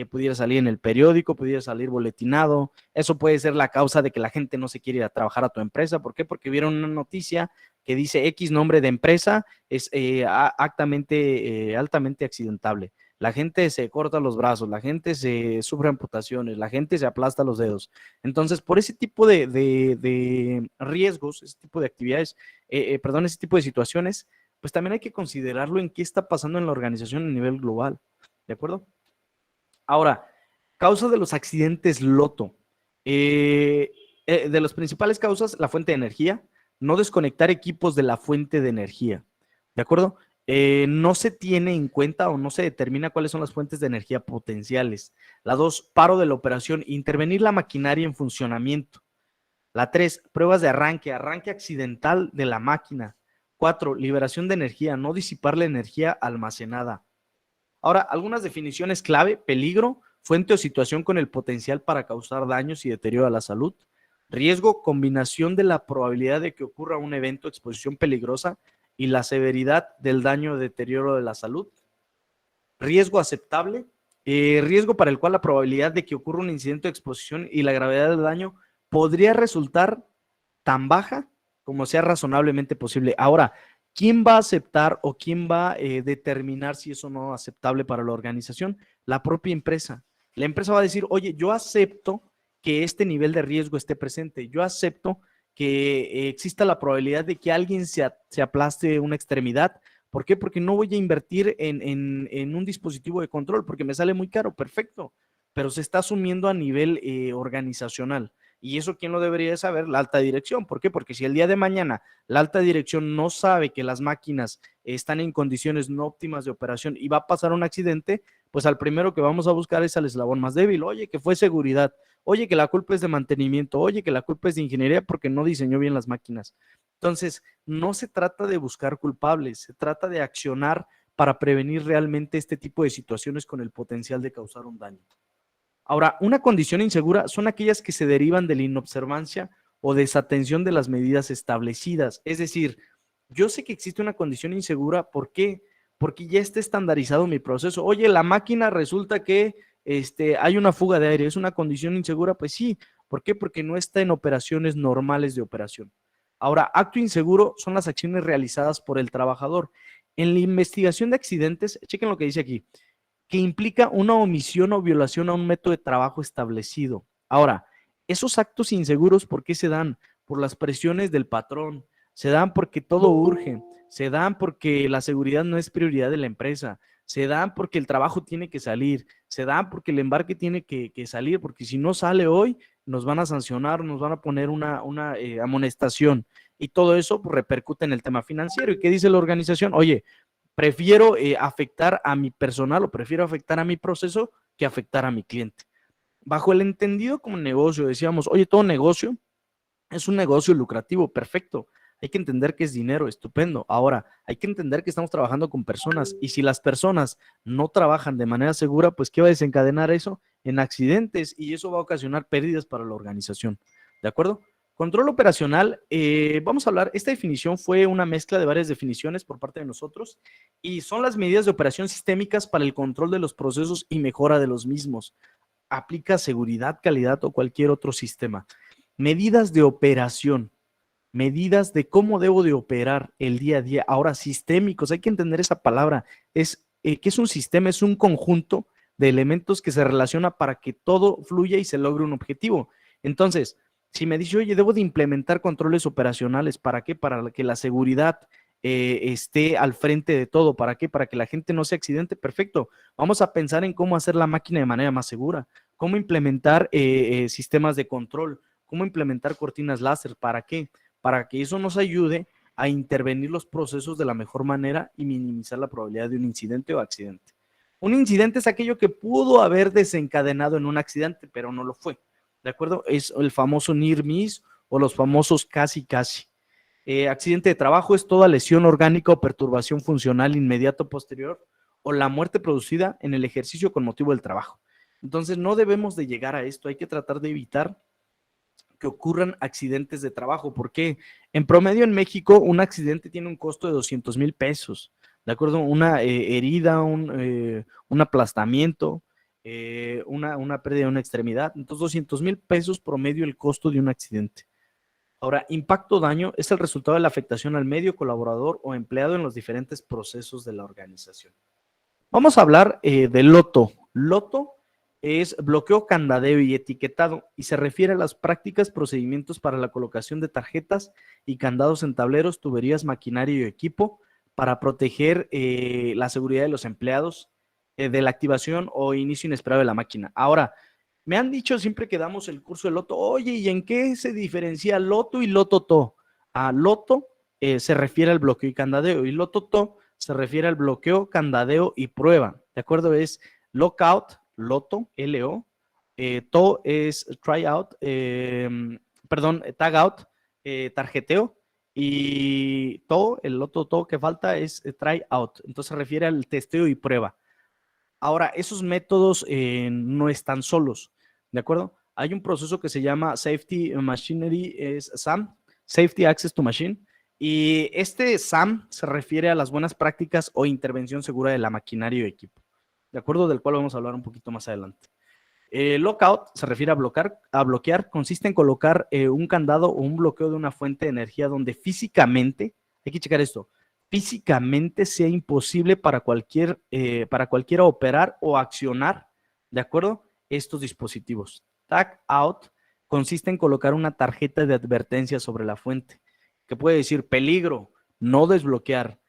pudiera salir en el periódico, pudiera salir boletinado. Eso puede ser la causa de que la gente no se quiera ir a trabajar a tu empresa. ¿Por qué? Porque vieron una noticia que dice X nombre de empresa es altamente accidentable. La gente se corta los brazos, la gente se sufre amputaciones, la gente se aplasta los dedos. Entonces, por ese tipo de riesgos, ese tipo de actividades, ese tipo de situaciones, pues también hay que considerarlo en qué está pasando en la organización a nivel global. ¿De acuerdo? Ahora, causa de los accidentes Loto. De las principales causas, la fuente de energía, no desconectar equipos de la fuente de energía. ¿De acuerdo? No se tiene en cuenta o no se determina cuáles son las fuentes de energía potenciales. La 2, paro de la operación, intervenir la maquinaria en funcionamiento. La 3, pruebas de arranque accidental de la máquina. 4, liberación de energía, no disipar la energía almacenada. Ahora, algunas definiciones clave: peligro, fuente o situación con el potencial para causar daños y deterioro a la salud. Riesgo, combinación de la probabilidad de que ocurra un evento o exposición peligrosa y la severidad del daño o deterioro de la salud. Riesgo aceptable, riesgo para el cual la probabilidad de que ocurra un incidente de exposición y la gravedad del daño podría resultar tan baja como sea razonablemente posible. Ahora, ¿quién va a aceptar o quién va a determinar si eso no es aceptable para la organización? La propia empresa. La empresa va a decir, oye, yo acepto que este nivel de riesgo esté presente. Yo acepto que exista la probabilidad de que alguien se aplaste una extremidad. ¿Por qué? Porque no voy a invertir en un dispositivo de control porque me sale muy caro. Perfecto. Pero se está asumiendo a nivel organizacional. ¿Y eso quién lo debería saber? La alta dirección. ¿Por qué? Porque si el día de mañana la alta dirección no sabe que las máquinas están en condiciones no óptimas de operación y va a pasar un accidente, pues al primero que vamos a buscar es al eslabón más débil. Oye, que fue seguridad. Oye, que la culpa es de mantenimiento. Oye, que la culpa es de ingeniería porque no diseñó bien las máquinas. Entonces, no se trata de buscar culpables, se trata de accionar para prevenir realmente este tipo de situaciones con el potencial de causar un daño. Ahora, una condición insegura son aquellas que se derivan de la inobservancia o desatención de las medidas establecidas. Es decir, yo sé que existe una condición insegura, ¿por qué? Porque ya está estandarizado mi proceso. Oye, la máquina resulta que hay una fuga de aire, ¿es una condición insegura? Pues sí. ¿Por qué? Porque no está en operaciones normales de operación. Ahora, acto inseguro son las acciones realizadas por el trabajador. En la investigación de accidentes, chequen lo que dice aquí, que implica una omisión o violación a un método de trabajo establecido. Ahora, esos actos inseguros, ¿por qué se dan? Por las presiones del patrón, se dan porque todo urge, se dan porque la seguridad no es prioridad de la empresa, se dan porque el trabajo tiene que salir, se dan porque el embarque tiene que salir, porque si no sale hoy, nos van a sancionar, nos van a poner una amonestación. Y todo eso pues, repercute en el tema financiero. ¿Y qué dice la organización? Oye, prefiero afectar a mi personal o prefiero afectar a mi proceso que afectar a mi cliente. Bajo el entendido como negocio, decíamos, oye, todo negocio es un negocio lucrativo, perfecto. Hay que entender que es dinero, estupendo. Ahora, hay que entender que estamos trabajando con personas y si las personas no trabajan de manera segura, pues ¿qué va a desencadenar eso? En accidentes y eso va a ocasionar pérdidas para la organización. ¿De acuerdo? Control operacional, vamos a hablar, esta definición fue una mezcla de varias definiciones por parte de nosotros y son las medidas de operación sistémicas para el control de los procesos y mejora de los mismos. Aplica seguridad, calidad o cualquier otro sistema. Medidas de operación, medidas de cómo debo de operar el día a día. Ahora, sistémicos, hay que entender esa palabra. ¿Qué es un sistema? Es un conjunto de elementos que se relaciona para que todo fluya y se logre un objetivo. Entonces, si me dice, oye, debo de implementar controles operacionales, ¿para qué? Para que la seguridad esté al frente de todo. ¿Para qué? Para que la gente no se accidente. Perfecto. Vamos a pensar en cómo hacer la máquina de manera más segura, cómo implementar sistemas de control, cómo implementar cortinas láser. ¿Para qué? Para que eso nos ayude a intervenir los procesos de la mejor manera y minimizar la probabilidad de un incidente o accidente. Un incidente es aquello que pudo haber desencadenado en un accidente, pero no lo fue. ¿De acuerdo? Es el famoso near miss o los famosos casi. Accidente de trabajo es toda lesión orgánica o perturbación funcional inmediata o posterior o la muerte producida en el ejercicio con motivo del trabajo. Entonces no debemos de llegar a esto, hay que tratar de evitar que ocurran accidentes de trabajo, porque en promedio en México un accidente tiene un costo de 200,000 pesos, ¿de acuerdo? Una herida, un aplastamiento, una pérdida de una extremidad, entonces 200,000 pesos promedio el costo de un accidente. Ahora, impacto daño es el resultado de la afectación al medio, colaborador o empleado en los diferentes procesos de la organización. Vamos a hablar de loto. Loto es bloqueo, candadeo y etiquetado y se refiere a las prácticas, procedimientos para la colocación de tarjetas y candados en tableros, tuberías, maquinaria y equipo para proteger la seguridad de los empleados de la activación o inicio inesperado de la máquina. Ahora, me han dicho siempre que damos el curso de loto, oye, ¿y en qué se diferencia loto y loto-to? A loto se refiere al bloqueo y candadeo y loto-to se refiere al bloqueo, candadeo y prueba. ¿De acuerdo? Es lockout, loto, L-O, to es tryout, tagout, tarjeteo, y to, el loto to que falta es tryout. Entonces se refiere al testeo y prueba. Ahora, esos métodos no están solos, ¿de acuerdo? Hay un proceso que se llama Safety Machinery, es SAM, Safety Access to Machine, y este SAM se refiere a las buenas prácticas o intervención segura de la maquinaria y equipo, ¿de acuerdo? Del cual vamos a hablar un poquito más adelante. Lockout se refiere a bloquear, consiste en colocar un candado o un bloqueo de una fuente de energía donde físicamente, hay que checar esto, físicamente sea imposible para cualquiera operar o accionar, ¿de acuerdo? Estos dispositivos. Tag out consiste en colocar una tarjeta de advertencia sobre la fuente, que puede decir peligro, no desbloquear,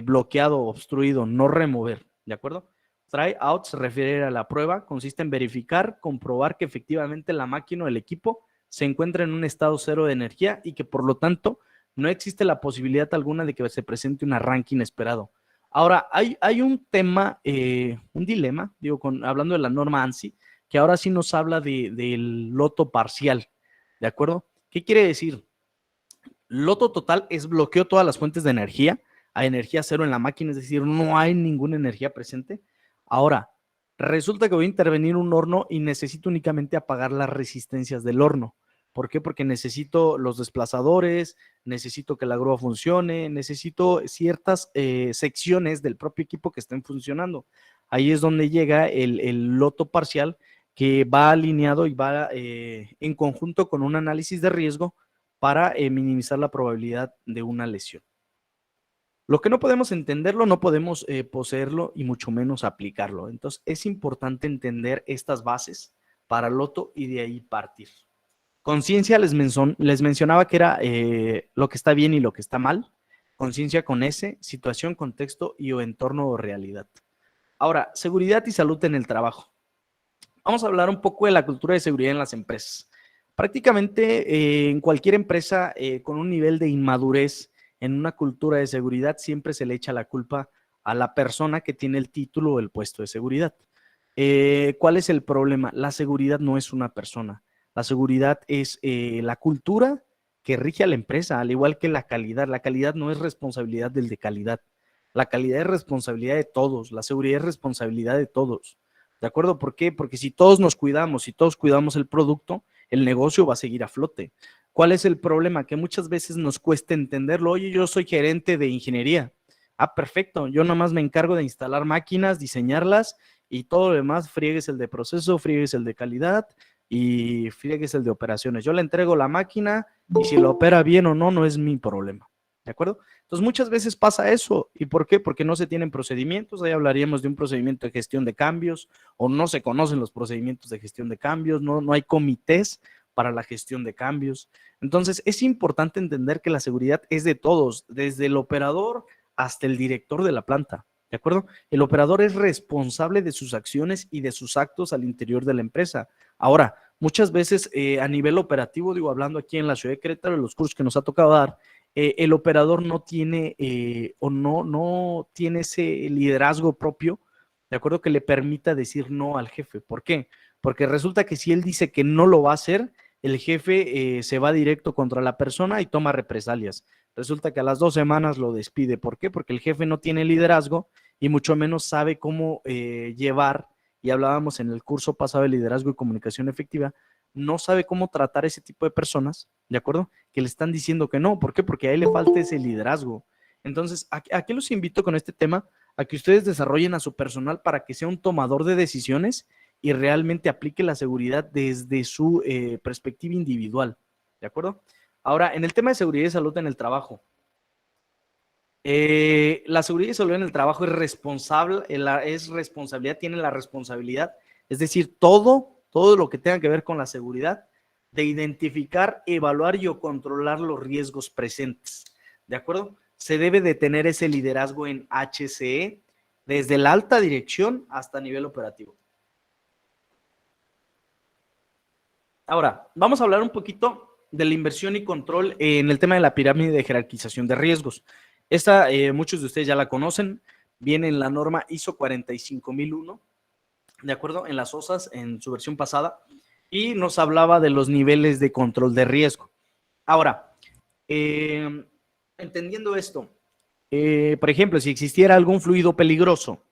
bloqueado, obstruido, no remover, ¿de acuerdo? Try out se refiere a la prueba, consiste en verificar, comprobar que efectivamente la máquina o el equipo se encuentra en un estado cero de energía y que por lo tanto no existe la posibilidad alguna de que se presente un arranque inesperado. Ahora, hay un tema, un dilema, digo, hablando de la norma ANSI, que ahora sí nos habla del loto parcial, ¿de acuerdo? ¿Qué quiere decir? Loto total es bloqueo todas las fuentes de energía, a energía cero en la máquina, es decir, no hay ninguna energía presente. Ahora, resulta que voy a intervenir un horno y necesito únicamente apagar las resistencias del horno. ¿Por qué? Porque necesito los desplazadores, necesito que la grúa funcione, necesito ciertas secciones del propio equipo que estén funcionando. Ahí es donde llega el loto parcial, que va alineado y va en conjunto con un análisis de riesgo para minimizar la probabilidad de una lesión. Lo que no podemos entenderlo, no podemos poseerlo y mucho menos aplicarlo. Entonces es importante entender estas bases para loto y de ahí partir. Conciencia les mencionaba que era lo que está bien y lo que está mal. Conciencia con S, situación, contexto y o entorno o realidad. Ahora, seguridad y salud en el trabajo. Vamos a hablar un poco de la cultura de seguridad en las empresas. Prácticamente en cualquier empresa con un nivel de inmadurez en una cultura de seguridad siempre se le echa la culpa a la persona que tiene el título o el puesto de seguridad. ¿Cuál es el problema? La seguridad no es una persona. La seguridad es la cultura que rige a la empresa, al igual que la calidad. La calidad no es responsabilidad del de calidad. La calidad es responsabilidad de todos. La seguridad es responsabilidad de todos. ¿De acuerdo? ¿Por qué? Porque si todos nos cuidamos, si todos cuidamos el producto, el negocio va a seguir a flote. ¿Cuál es el problema? Que muchas veces nos cuesta entenderlo. Oye, yo soy gerente de ingeniería. Ah, perfecto. Yo nomás me encargo de instalar máquinas, diseñarlas y todo lo demás, friegues el de proceso, friegues el de calidad y friegues el de operaciones. Yo le entrego la máquina y si la opera bien o no, no es mi problema. ¿De acuerdo? Entonces muchas veces pasa eso. ¿Y por qué? Porque no se tienen procedimientos. Ahí hablaríamos de un procedimiento de gestión de cambios o no se conocen los procedimientos de gestión de cambios, no hay comités para la gestión de cambios. Entonces es importante entender que la seguridad es de todos, desde el operador hasta el director de la planta. ¿De acuerdo? El operador es responsable de sus acciones y de sus actos al interior de la empresa. Ahora, muchas veces a nivel operativo, digo, hablando aquí en la ciudad de Querétaro, en los cursos que nos ha tocado dar, el operador no tiene no tiene ese liderazgo propio, ¿de acuerdo? Que le permita decir no al jefe. ¿Por qué? Porque resulta que si él dice que no lo va a hacer, el jefe se va directo contra la persona y toma represalias. Resulta que a las 2 semanas lo despide. ¿Por qué? Porque el jefe no tiene liderazgo y mucho menos sabe cómo llevar, y hablábamos en el curso pasado de liderazgo y comunicación efectiva, no sabe cómo tratar ese tipo de personas, ¿de acuerdo? Que le están diciendo que no. ¿Por qué? Porque a él le falta ese liderazgo. Entonces, ¿a qué los invito con este tema? A que ustedes desarrollen a su personal para que sea un tomador de decisiones y realmente aplique la seguridad desde su perspectiva individual, ¿de acuerdo? Ahora, en el tema de seguridad y salud en el trabajo, la seguridad y salud en el trabajo es responsabilidad, tiene la responsabilidad, es decir, todo lo que tenga que ver con la seguridad, de identificar, evaluar y o controlar los riesgos presentes, ¿de acuerdo? Se debe de tener ese liderazgo en HCE desde la alta dirección hasta nivel operativo. Ahora, vamos a hablar un poquito de la inversión y control en el tema de la pirámide de jerarquización de riesgos. Esta, muchos de ustedes ya la conocen, viene en la norma ISO 45001, ¿de acuerdo? En las OSAS, en su versión pasada, y nos hablaba de los niveles de control de riesgo. Ahora, entendiendo esto, por ejemplo, si existiera algún fluido peligroso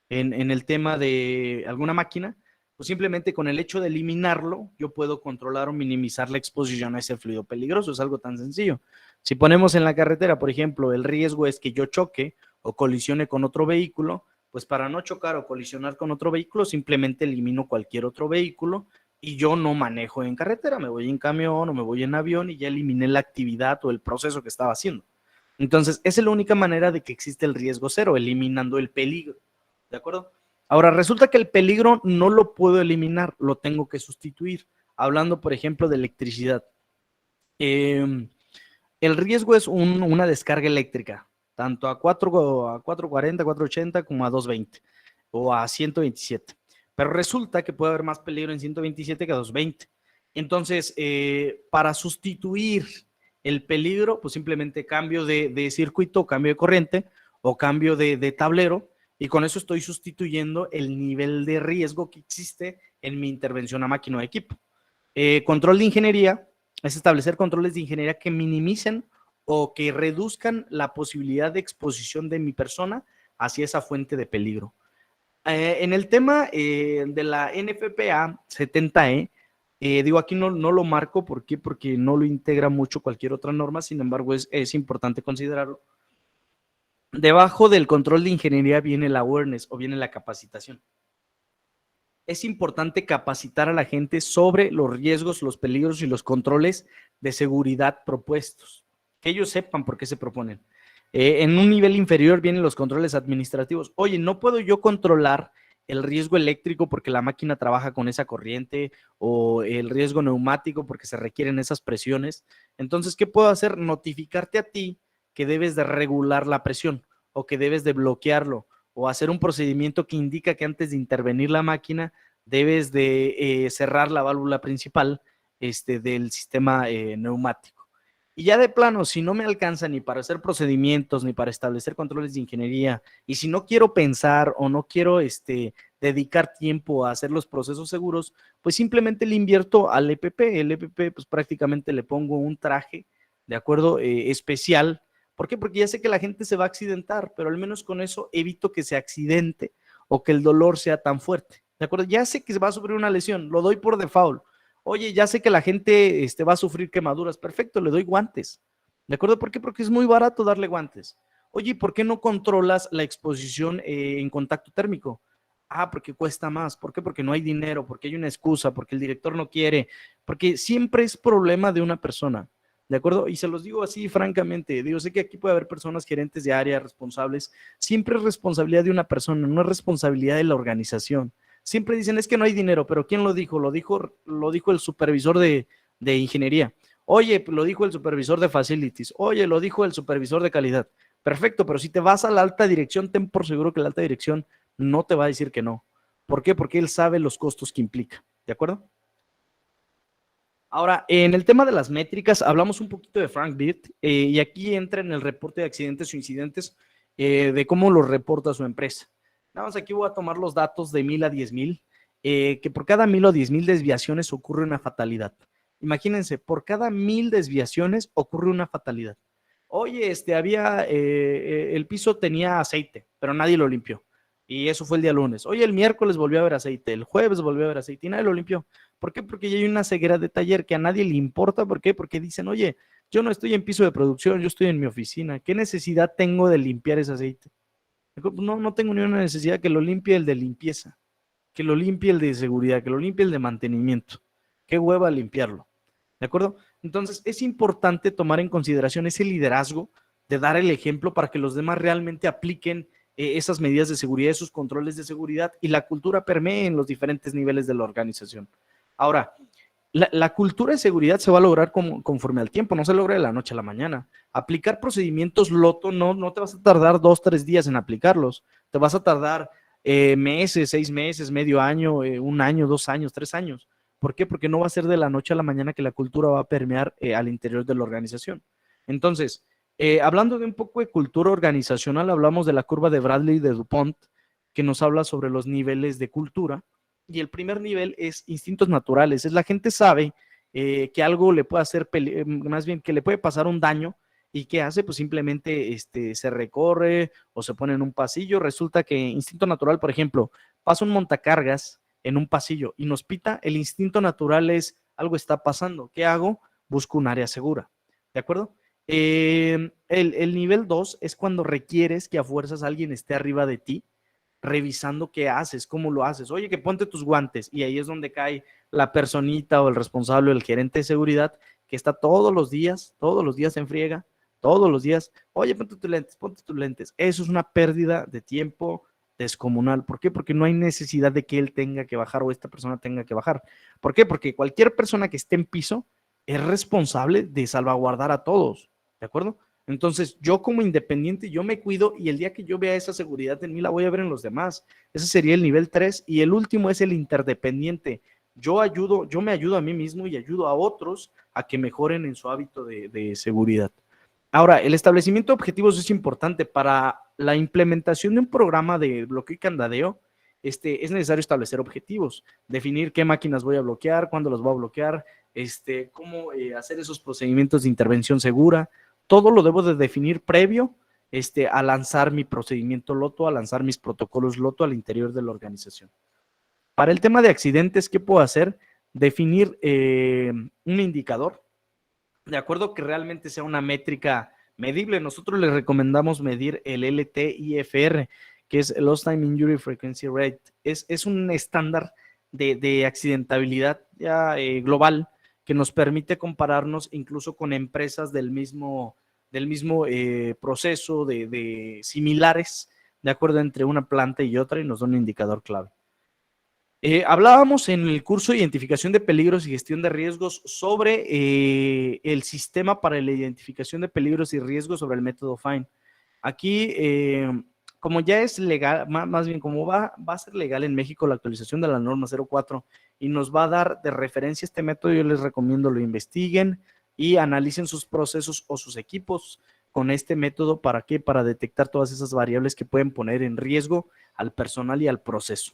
en el tema de alguna máquina, pues simplemente con el hecho de eliminarlo, yo puedo controlar o minimizar la exposición a ese fluido peligroso. Es algo tan sencillo. Si ponemos en la carretera, por ejemplo, el riesgo es que yo choque o colisione con otro vehículo, pues para no chocar o colisionar con otro vehículo, simplemente elimino cualquier otro vehículo y yo no manejo en carretera, me voy en camión o me voy en avión y ya eliminé la actividad o el proceso que estaba haciendo. Entonces, esa es la única manera de que existe el riesgo cero, eliminando el peligro. ¿De acuerdo? Ahora, resulta que el peligro no lo puedo eliminar, lo tengo que sustituir. Hablando, por ejemplo, de electricidad. El riesgo es una descarga eléctrica, tanto a 440, 480 como a 220 o a 127. Pero resulta que puede haber más peligro en 127 que a 220. Entonces, para sustituir el peligro, pues simplemente cambio de circuito, cambio de corriente o cambio de tablero, y con eso estoy sustituyendo el nivel de riesgo que existe en mi intervención a máquina o equipo. Control de ingeniería es establecer controles de ingeniería que minimicen o que reduzcan la posibilidad de exposición de mi persona hacia esa fuente de peligro. En el tema de la NFPA 70E, digo, aquí no lo marco, ¿por qué? Porque no lo integra mucho cualquier otra norma, sin embargo es importante considerarlo. Debajo del control de ingeniería viene el awareness o viene la capacitación. Es importante capacitar a la gente sobre los riesgos, los peligros y los controles de seguridad propuestos, que ellos sepan por qué se proponen. En un nivel inferior vienen los controles administrativos. Oye, no puedo yo controlar el riesgo eléctrico porque la máquina trabaja con esa corriente, o el riesgo neumático porque se requieren esas presiones. Entonces, ¿qué puedo hacer? Notificarte a ti que debes de regular la presión o que debes de bloquearlo, o hacer un procedimiento que indica que antes de intervenir la máquina debes de cerrar la válvula principal del sistema neumático. Y ya de plano, si no me alcanza ni para hacer procedimientos, ni para establecer controles de ingeniería, y si no quiero pensar o no quiero dedicar tiempo a hacer los procesos seguros, pues simplemente le invierto al EPP. El EPP, pues prácticamente le pongo un traje, ¿de acuerdo? Especial. ¿Por qué? Porque ya sé que la gente se va a accidentar, pero al menos con eso evito que se accidente o que el dolor sea tan fuerte, ¿de acuerdo? Ya sé que se va a sufrir una lesión, lo doy por default. Oye, ya sé que la gente va a sufrir quemaduras, perfecto, le doy guantes, ¿de acuerdo? ¿Por qué? Porque es muy barato darle guantes. Oye, ¿por qué no controlas la exposición en contacto térmico? Ah, porque cuesta más. ¿Por qué? Porque no hay dinero, porque hay una excusa, porque el director no quiere, porque siempre es problema de una persona, ¿de acuerdo? Y se los digo así francamente, digo, sé que aquí puede haber personas gerentes de área, responsables, siempre es responsabilidad de una persona, no es responsabilidad de la organización. Siempre dicen, es que no hay dinero, pero ¿quién lo dijo? Lo dijo el supervisor de ingeniería. Oye, lo dijo el supervisor de facilities. Oye, lo dijo el supervisor de calidad. Perfecto, pero si te vas a la alta dirección, ten por seguro que la alta dirección no te va a decir que no. ¿Por qué? Porque él sabe los costos que implica, ¿de acuerdo? Ahora, en el tema de las métricas, hablamos un poquito de Frank Beard, y aquí entra en el reporte de accidentes o incidentes, de cómo lo reporta su empresa. Nada más aquí voy a tomar los datos de 1000 a 10,000, que por cada 1000 o 10,000 desviaciones ocurre una fatalidad. Imagínense, por cada 1000 desviaciones ocurre una fatalidad. Oye, el piso tenía aceite, pero nadie lo limpió. Y eso fue el día lunes. Oye, el miércoles volvió a haber aceite, el jueves volvió a haber aceite y nadie lo limpió. ¿Por qué? Porque ya hay una ceguera de taller que a nadie le importa. ¿Por qué? Porque dicen, oye, yo no estoy en piso de producción, yo estoy en mi oficina. ¿Qué necesidad tengo de limpiar ese aceite? No tengo ni una necesidad. Que lo limpie el de limpieza, que lo limpie el de seguridad, que lo limpie el de mantenimiento. Qué hueva limpiarlo, ¿de acuerdo? Entonces es importante tomar en consideración ese liderazgo de dar el ejemplo para que los demás realmente apliquen esas medidas de seguridad, esos controles de seguridad, y la cultura permee en los diferentes niveles de la organización. Ahora, la cultura de seguridad se va a lograr conforme al tiempo, no se logra de la noche a la mañana. Aplicar procedimientos LOTO no te vas a tardar 2, 3 días en aplicarlos, te vas a tardar meses, 6 meses, medio año, 1 año, 2 años, 3 años. ¿Por qué? Porque no va a ser de la noche a la mañana que la cultura va a permear al interior de la organización. Entonces, hablando de un poco de cultura organizacional, hablamos de la curva de Bradley de DuPont, que nos habla sobre los niveles de cultura. Y el primer nivel es instintos naturales. Es la gente sabe que algo le puede hacer, más bien que le puede pasar un daño, y ¿qué hace? Pues simplemente se recorre o se pone en un pasillo. Resulta que instinto natural, por ejemplo, pasa un montacargas en un pasillo y nos pita, el instinto natural es, algo está pasando. ¿Qué hago? Busco un área segura, ¿de acuerdo? El nivel 2 es cuando requieres que a fuerzas alguien esté arriba de ti, revisando qué haces, cómo lo haces. Oye, que ponte tus guantes, y ahí es donde cae la personita o el responsable o el gerente de seguridad que está todos los días en friega, todos los días. Oye, ponte tus lentes, ponte tus lentes. Eso es una pérdida de tiempo descomunal. ¿Por qué? Porque no hay necesidad de que él tenga que bajar o esta persona tenga que bajar. ¿Por qué? Porque cualquier persona que esté en piso es responsable de salvaguardar a todos, ¿de acuerdo? Entonces, yo como independiente, yo me cuido, y el día que yo vea esa seguridad en mí, la voy a ver en los demás. Ese sería el nivel 3. Y el último es el interdependiente. Yo me ayudo a mí mismo y ayudo a otros a que mejoren en su hábito de seguridad. Ahora, el establecimiento de objetivos es importante. Para la implementación de un programa de bloqueo y candadeo, es necesario establecer objetivos, definir qué máquinas voy a bloquear, cuándo los voy a bloquear, cómo hacer esos procedimientos de intervención segura. todo lo debo de definir previo a lanzar mi procedimiento LOTO, a lanzar mis protocolos LOTO al interior de la organización. Para el tema de accidentes, ¿qué puedo hacer? Definir un indicador, de acuerdo que realmente sea una métrica medible. Nosotros les recomendamos medir el LTIFR, que es Lost Time Injury Frequency Rate. Es un estándar de accidentabilidad ya global que nos permite compararnos incluso con empresas del mismo proceso, de similares, de acuerdo, entre una planta y otra, y nos da un indicador clave. Hablábamos en el curso de identificación de peligros y gestión de riesgos sobre el sistema para la identificación de peligros y riesgos sobre el método FINE. Aquí, como ya es legal, más bien como va a ser legal en México la actualización de la norma 04 y nos va a dar de referencia este método, yo les recomiendo lo investiguen y analicen sus procesos o sus equipos con este método. ¿Para qué? Para detectar todas esas variables que pueden poner en riesgo al personal y al proceso.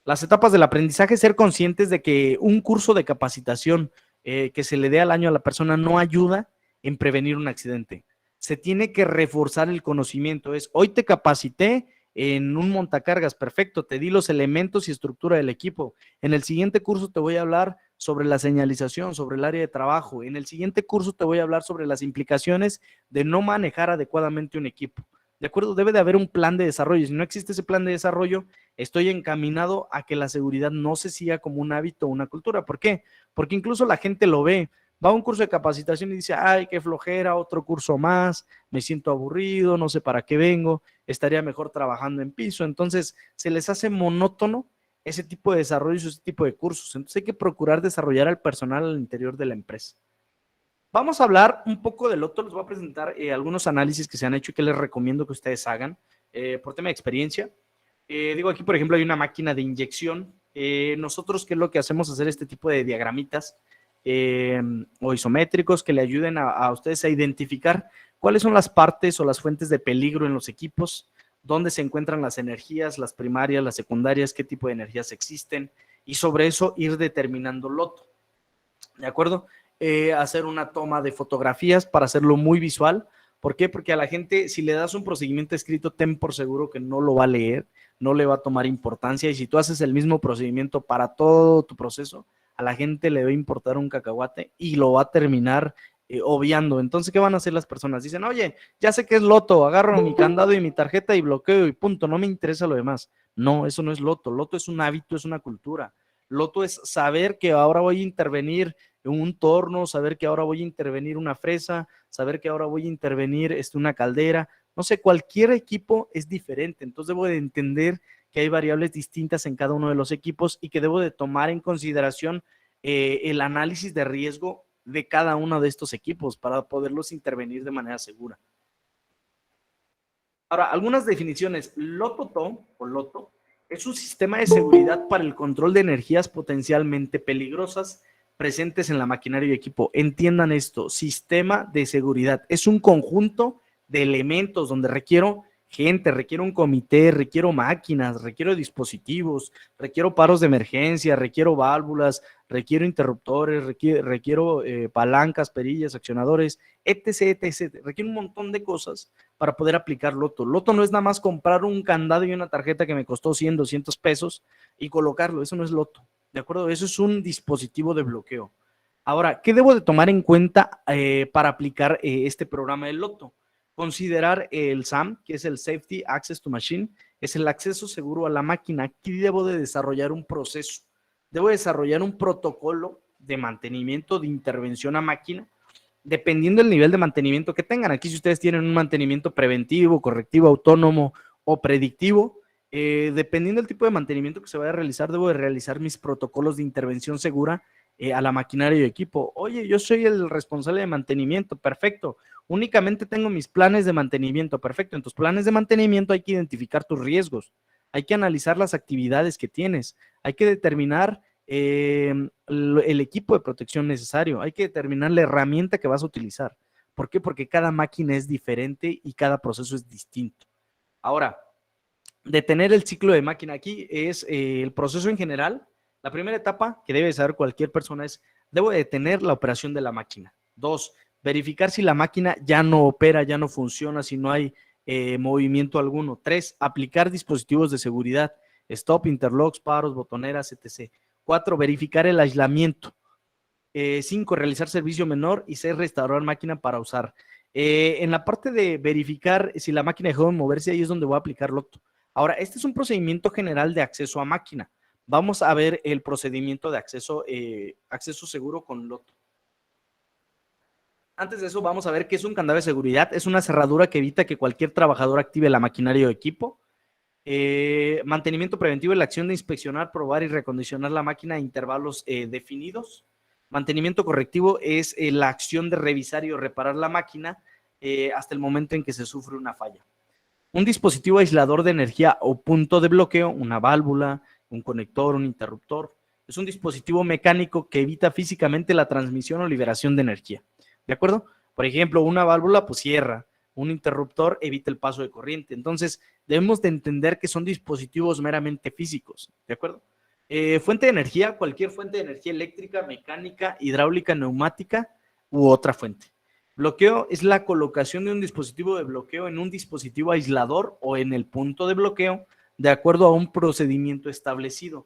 Las etapas del aprendizaje: ser conscientes de que un curso de capacitación que se le dé al año a la persona no ayuda en prevenir un accidente. Se tiene que reforzar el conocimiento. Hoy te capacité en un montacargas, perfecto, te di los elementos y estructura del equipo. En el siguiente curso te voy a hablar sobre la señalización, sobre el área de trabajo. En el siguiente curso te voy a hablar sobre las implicaciones de no manejar adecuadamente un equipo. ¿De acuerdo? Debe de haber un plan de desarrollo. Si no existe ese plan de desarrollo, estoy encaminado a que la seguridad no se siga como un hábito o una cultura. ¿Por qué? Porque incluso la gente lo ve. Va a un curso de capacitación y dice, ay, qué flojera, otro curso más, me siento aburrido, no sé para qué vengo, estaría mejor trabajando en piso. Entonces, se les hace monótono ese tipo de desarrollos, ese tipo de cursos. Entonces, hay que procurar desarrollar al personal al interior de la empresa. Vamos a hablar un poco del LOTO. Les voy a presentar algunos análisis que se han hecho y que les recomiendo que ustedes hagan por tema de experiencia. Digo, aquí, por ejemplo, hay una máquina de inyección. Nosotros, ¿qué es lo que hacemos? Hacer este tipo de diagramitas o isométricos que le ayuden a ustedes a identificar cuáles son las partes o las fuentes de peligro en los equipos, dónde se encuentran las energías, las primarias, las secundarias, qué tipo de energías existen, y sobre eso ir determinando LOTO. ¿De acuerdo? Hacer una toma de fotografías para hacerlo muy visual. ¿Por qué? Porque a la gente, si le das un procedimiento escrito, ten por seguro que no lo va a leer, no le va a tomar importancia, y si tú haces el mismo procedimiento para todo tu proceso, a la gente le va a importar un cacahuate y lo va a terminar obviando. Entonces, ¿qué van a hacer las personas? Dicen, oye, ya sé que es LOTO, agarro mi candado y mi tarjeta y bloqueo y punto, no me interesa lo demás. No, eso no es LOTO. LOTO es un hábito, es una cultura. LOTO es saber que ahora voy a intervenir en un torno, saber que ahora voy a intervenir una fresa, saber que ahora voy a intervenir una caldera. No sé, cualquier equipo es diferente. Entonces debo de entender que hay variables distintas en cada uno de los equipos y que debo de tomar en consideración el análisis de riesgo de cada uno de estos equipos para poderlos intervenir de manera segura. Ahora, algunas definiciones. LOTO o LOTO es un sistema de seguridad para el control de energías potencialmente peligrosas presentes en la maquinaria y equipo. Entiendan esto: sistema de seguridad es un conjunto de elementos donde requiero gente, requiero un comité, requiero máquinas, requiero dispositivos, requiero paros de emergencia, requiero válvulas, requiero interruptores, requiero palancas, perillas, accionadores, etc., etc. Requiere un montón de cosas para poder aplicar LOTO. LOTO no es nada más comprar un candado y una tarjeta que me costó 100, 200 pesos y colocarlo. Eso no es LOTO. ¿De acuerdo? Eso es un dispositivo de bloqueo. Ahora, ¿qué debo de tomar en cuenta para aplicar este programa de LOTO? Considerar el SAM, que es el Safety Access to Machine, es el acceso seguro a la máquina. Aquí debo de desarrollar un proceso, debo desarrollar un protocolo de mantenimiento, de intervención a máquina, dependiendo del nivel de mantenimiento que tengan. Aquí, si ustedes tienen un mantenimiento preventivo, correctivo, autónomo o predictivo, dependiendo del tipo de mantenimiento que se vaya a realizar, debo de realizar mis protocolos de intervención segura a la maquinaria y equipo. Oye, yo soy el responsable de mantenimiento, perfecto. Únicamente tengo mis planes de mantenimiento, perfecto. En tus planes de mantenimiento hay que identificar tus riesgos, hay que analizar las actividades que tienes, hay que determinar el equipo de protección necesario, hay que determinar la herramienta que vas a utilizar. ¿Por qué? Porque cada máquina es diferente y cada proceso es distinto. Ahora, detener el ciclo de máquina. Aquí es el proceso en general. La primera etapa que debe saber cualquier persona es: debo detener la operación de la máquina. 2, verificar si la máquina ya no opera, ya no funciona, si no hay movimiento alguno. 3, aplicar dispositivos de seguridad, stop, interlocks, paros, botoneras, etc. 4, verificar el aislamiento. 5, realizar servicio menor. Y 6, restaurar máquina para usar. En la parte de verificar si la máquina dejó de moverse, ahí es donde voy a aplicar Loto. Ahora, este es un procedimiento general de acceso a máquina. Vamos a ver el procedimiento de acceso seguro con Loto. Antes de eso, vamos a ver qué es un candado de seguridad. Es una cerradura que evita que cualquier trabajador active la maquinaria o equipo. Mantenimiento preventivo es la acción de inspeccionar, probar y recondicionar la máquina a intervalos definidos. Mantenimiento correctivo es la acción de revisar y o reparar la máquina hasta el momento en que se sufre una falla. Un dispositivo aislador de energía o punto de bloqueo, una válvula, un conector, un interruptor, es un dispositivo mecánico que evita físicamente la transmisión o liberación de energía. ¿De acuerdo? Por ejemplo, una válvula pues cierra, un interruptor evita el paso de corriente. Entonces, debemos de entender que son dispositivos meramente físicos. ¿De acuerdo? Fuente de energía, cualquier fuente de energía eléctrica, mecánica, hidráulica, neumática u otra fuente. Bloqueo es la colocación de un dispositivo de bloqueo en un dispositivo aislador o en el punto de bloqueo de acuerdo a un procedimiento establecido,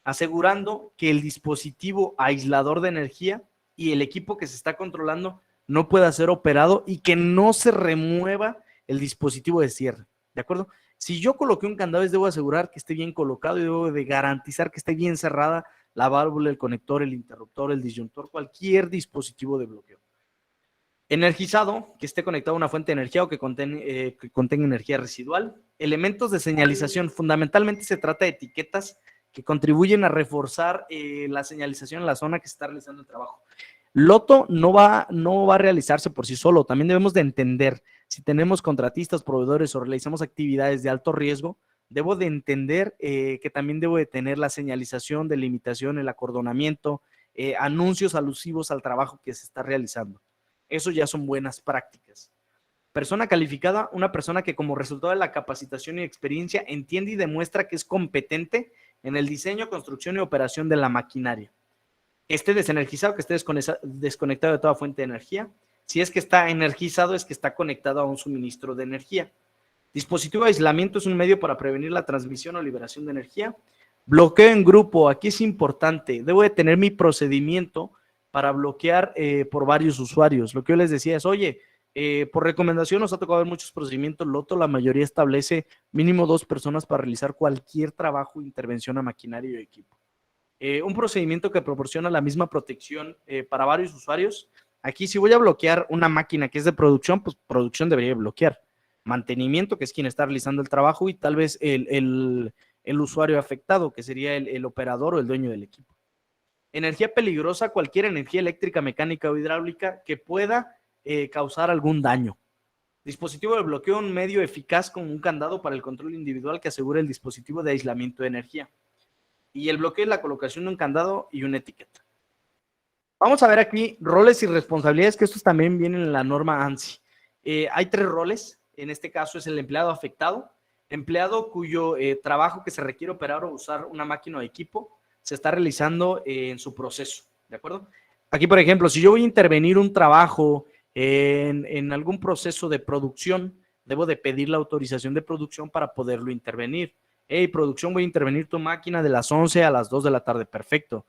asegurando que el dispositivo aislador de energía y el equipo que se está controlando no pueda ser operado y que no se remueva el dispositivo de cierre. ¿De acuerdo? Si yo coloqué un candado, debo asegurar que esté bien colocado y debo de garantizar que esté bien cerrada la válvula, el conector, el interruptor, el disyuntor, cualquier dispositivo de bloqueo. Energizado, que esté conectado a una fuente de energía o que contenga energía residual. Elementos de señalización, fundamentalmente se trata de etiquetas que contribuyen a reforzar la señalización en la zona que se está realizando el trabajo. Loto no va a realizarse por sí solo, también debemos de entender, si tenemos contratistas, proveedores o realizamos actividades de alto riesgo, debo de entender que también debo de tener la señalización, delimitación, el acordonamiento, anuncios alusivos al trabajo que se está realizando. Eso ya son buenas prácticas. Persona calificada, una persona que como resultado de la capacitación y experiencia entiende y demuestra que es competente en el diseño, construcción y operación de la maquinaria. Esté desenergizado, que esté desconectado de toda fuente de energía. Si es que está energizado, es que está conectado a un suministro de energía. Dispositivo de aislamiento es un medio para prevenir la transmisión o liberación de energía. Bloqueo en grupo, aquí es importante. Debo de tener mi procedimiento para bloquear por varios usuarios. Lo que yo les decía es, oye, por recomendación nos ha tocado ver muchos procedimientos Loto, la mayoría establece mínimo 2 personas para realizar cualquier trabajo o intervención a maquinaria y equipo. Un procedimiento que proporciona la misma protección para varios usuarios. Aquí si voy a bloquear una máquina que es de producción, pues producción debería bloquear. Mantenimiento, que es quien está realizando el trabajo, y tal vez el usuario afectado, que sería el operador o el dueño del equipo. Energía peligrosa, cualquier energía eléctrica, mecánica o hidráulica que pueda causar algún daño. Dispositivo de bloqueo, un medio eficaz con un candado para el control individual que asegure el dispositivo de aislamiento de energía. Y el bloqueo es la colocación de un candado y una etiqueta. Vamos a ver aquí roles y responsabilidades, que estos también vienen en la norma ANSI. Hay 3 roles, en este caso es el empleado afectado, empleado cuyo trabajo que se requiere operar o usar una máquina o equipo se está realizando en su proceso, ¿de acuerdo? Aquí, por ejemplo, si yo voy a intervenir un trabajo en algún proceso de producción, debo de pedir la autorización de producción para poderlo intervenir. Hey, producción, voy a intervenir tu máquina de las 11 a las 2 de la tarde, perfecto.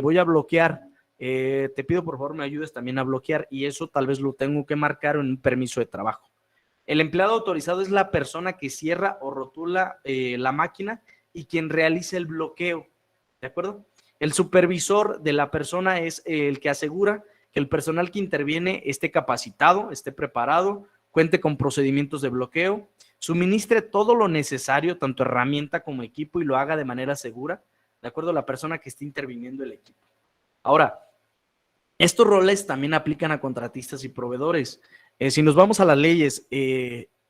Voy a bloquear, te pido por favor me ayudes también a bloquear, y eso tal vez lo tengo que marcar en un permiso de trabajo. El empleado autorizado es la persona que cierra o rotula la máquina y quien realiza el bloqueo, ¿de acuerdo? El supervisor de la persona es el que asegura que el personal que interviene esté capacitado, esté preparado, cuente con procedimientos de bloqueo, suministre todo lo necesario, tanto herramienta como equipo, y lo haga de manera segura, de acuerdo a la persona que esté interviniendo el equipo. Ahora, estos roles también aplican a contratistas y proveedores. Si nos vamos a las leyes,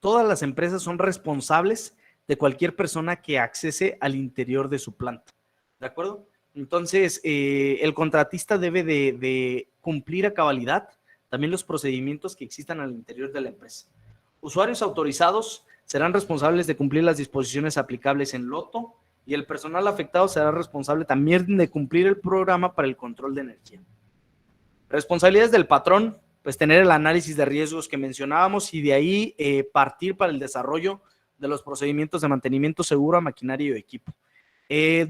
todas las empresas son responsables de cualquier persona que accese al interior de su planta, ¿de acuerdo? Entonces, el contratista debe de cumplir a cabalidad también los procedimientos que existan al interior de la empresa. Usuarios autorizados serán responsables de cumplir las disposiciones aplicables en Loto, y el personal afectado será responsable también de cumplir el programa para el control de energía. Responsabilidades del patrón pues tener el análisis de riesgos que mencionábamos y de ahí partir para el desarrollo de los procedimientos de mantenimiento seguro a maquinaria y equipo.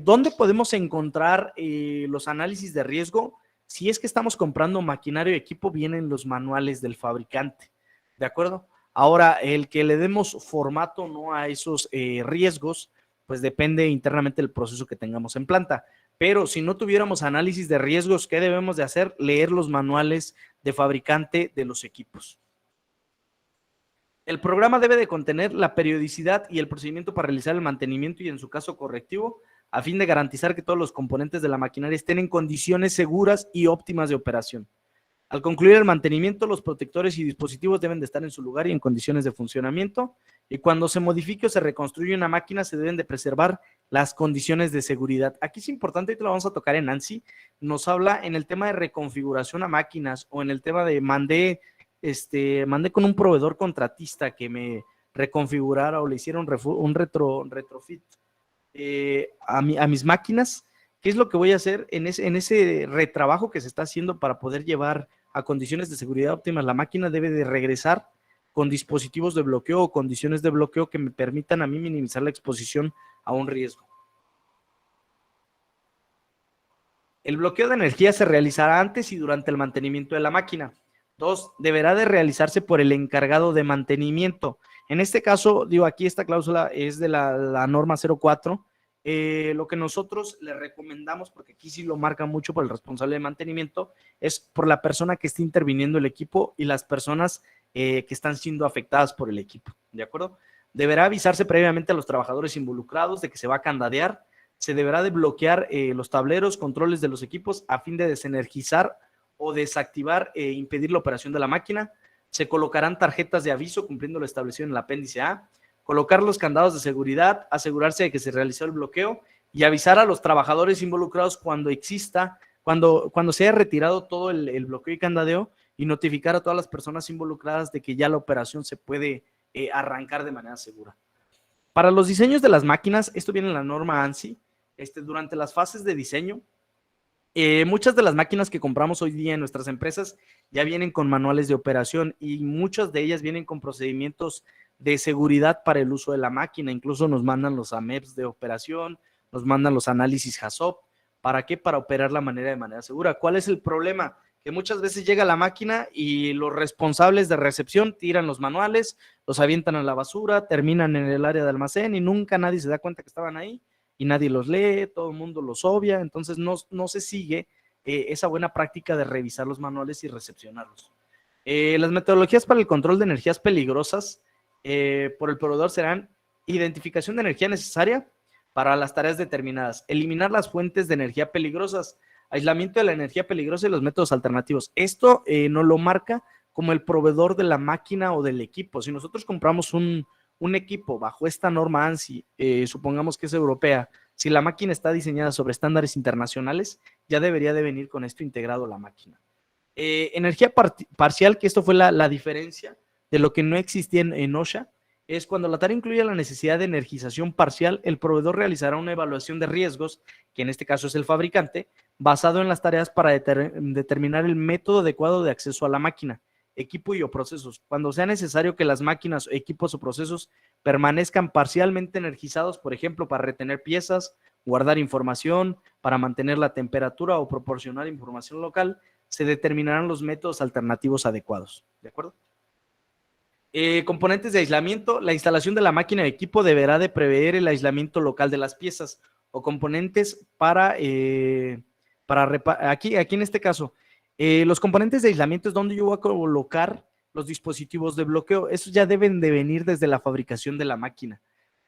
¿Dónde podemos encontrar los análisis de riesgo? Si es que estamos comprando maquinaria y equipo, vienen los manuales del fabricante, ¿de acuerdo? Ahora, el que le demos formato o no a esos riesgos, pues depende internamente del proceso que tengamos en planta. Pero si no tuviéramos análisis de riesgos, ¿qué debemos de hacer? Leer los manuales de fabricante de los equipos. El programa debe de contener la periodicidad y el procedimiento para realizar el mantenimiento y en su caso correctivo, a fin de garantizar que todos los componentes de la maquinaria estén en condiciones seguras y óptimas de operación. Al concluir el mantenimiento, los protectores y dispositivos deben de estar en su lugar y en condiciones de funcionamiento, y cuando se modifique o se reconstruye una máquina, se deben de preservar las condiciones de seguridad. Aquí es importante, y te lo vamos a tocar en Nancy, nos habla en el tema de reconfiguración a máquinas o en el tema de mandé con un proveedor contratista que me reconfigurara o le hiciera un retrofit a mis máquinas. ¿Qué es lo que voy a hacer en ese retrabajo que se está haciendo para poder llevar a condiciones de seguridad óptimas? La máquina debe de regresar con dispositivos de bloqueo o condiciones de bloqueo que me permitan a mí minimizar la exposición a un riesgo. El bloqueo de energía se realizará antes y durante el mantenimiento de la máquina. 2. Deberá de realizarse por el encargado de mantenimiento. En este caso, digo, aquí esta cláusula es de la norma 04. Lo que nosotros le recomendamos, porque aquí sí lo marca mucho por el responsable de mantenimiento, es por la persona que está interviniendo el equipo y las personas que están siendo afectadas por el equipo, ¿de acuerdo? Deberá avisarse previamente a los trabajadores involucrados de que se va a candadear, se deberá de bloquear los tableros, controles de los equipos a fin de desenergizar o desactivar e impedir la operación de la máquina. Se colocarán tarjetas de aviso cumpliendo lo establecido en el apéndice A, colocar los candados de seguridad, asegurarse de que se realizó el bloqueo y avisar a los trabajadores involucrados cuando exista, cuando se haya retirado todo el bloqueo y candadeo, y notificar a todas las personas involucradas de que ya la operación se puede arrancar de manera segura. Para los diseños de las máquinas, esto viene en la norma ANSI, durante las fases de diseño, muchas de las máquinas que compramos hoy día en nuestras empresas ya vienen con manuales de operación y muchas de ellas vienen con procedimientos de seguridad para el uso de la máquina. Incluso nos mandan los AMEPs de operación, nos mandan los análisis HACCP. ¿Para qué? Para operar la manera de manera segura. ¿Cuál es el problema? Que muchas veces llega la máquina y los responsables de recepción tiran los manuales, los avientan a la basura, terminan en el área de almacén y nunca nadie se da cuenta que estaban ahí y nadie los lee, todo el mundo los obvia, entonces no se sigue esa buena práctica de revisar los manuales y recepcionarlos. Las metodologías para el control de energías peligrosas por el proveedor serán identificación de energía necesaria para las tareas determinadas, eliminar las fuentes de energía peligrosas, aislamiento de la energía peligrosa y los métodos alternativos. Esto no lo marca como el proveedor de la máquina o del equipo. Si nosotros compramos un equipo bajo esta norma ANSI, supongamos que es europea, si la máquina está diseñada sobre estándares internacionales, ya debería de venir con esto integrado la máquina. Energía parcial, que esto fue la diferencia de lo que no existía en OSHA, es cuando la tarea incluye la necesidad de energización parcial, el proveedor realizará una evaluación de riesgos, que en este caso es el fabricante, basado en las tareas para determinar el método adecuado de acceso a la máquina, equipo y o procesos. Cuando sea necesario que las máquinas, equipos o procesos permanezcan parcialmente energizados, por ejemplo, para retener piezas, guardar información, para mantener la temperatura o proporcionar información local, se determinarán los métodos alternativos adecuados. ¿De acuerdo? Componentes de aislamiento. La instalación de la máquina de equipo deberá de prever el aislamiento local de las piezas o componentes aquí en este caso, los componentes de aislamiento es donde yo voy a colocar los dispositivos de bloqueo. Esos ya deben de venir desde la fabricación de la máquina.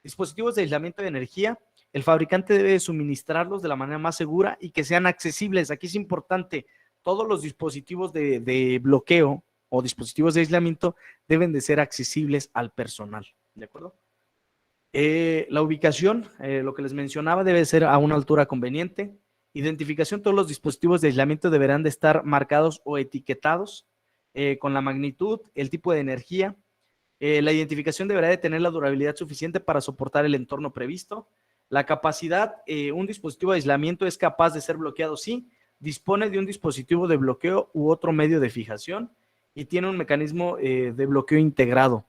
Dispositivos de aislamiento de energía, el fabricante debe suministrarlos de la manera más segura y que sean accesibles. Aquí es importante, todos los dispositivos de bloqueo o dispositivos de aislamiento deben de ser accesibles al personal, ¿de acuerdo? La ubicación, lo que les mencionaba, debe ser a una altura conveniente. Identificación, todos los dispositivos de aislamiento deberán de estar marcados o etiquetados con la magnitud, el tipo de energía. La identificación deberá de tener la durabilidad suficiente para soportar el entorno previsto. La capacidad, un dispositivo de aislamiento es capaz de ser bloqueado, sí, dispone de un dispositivo de bloqueo u otro medio de fijación. y tiene un mecanismo de bloqueo integrado.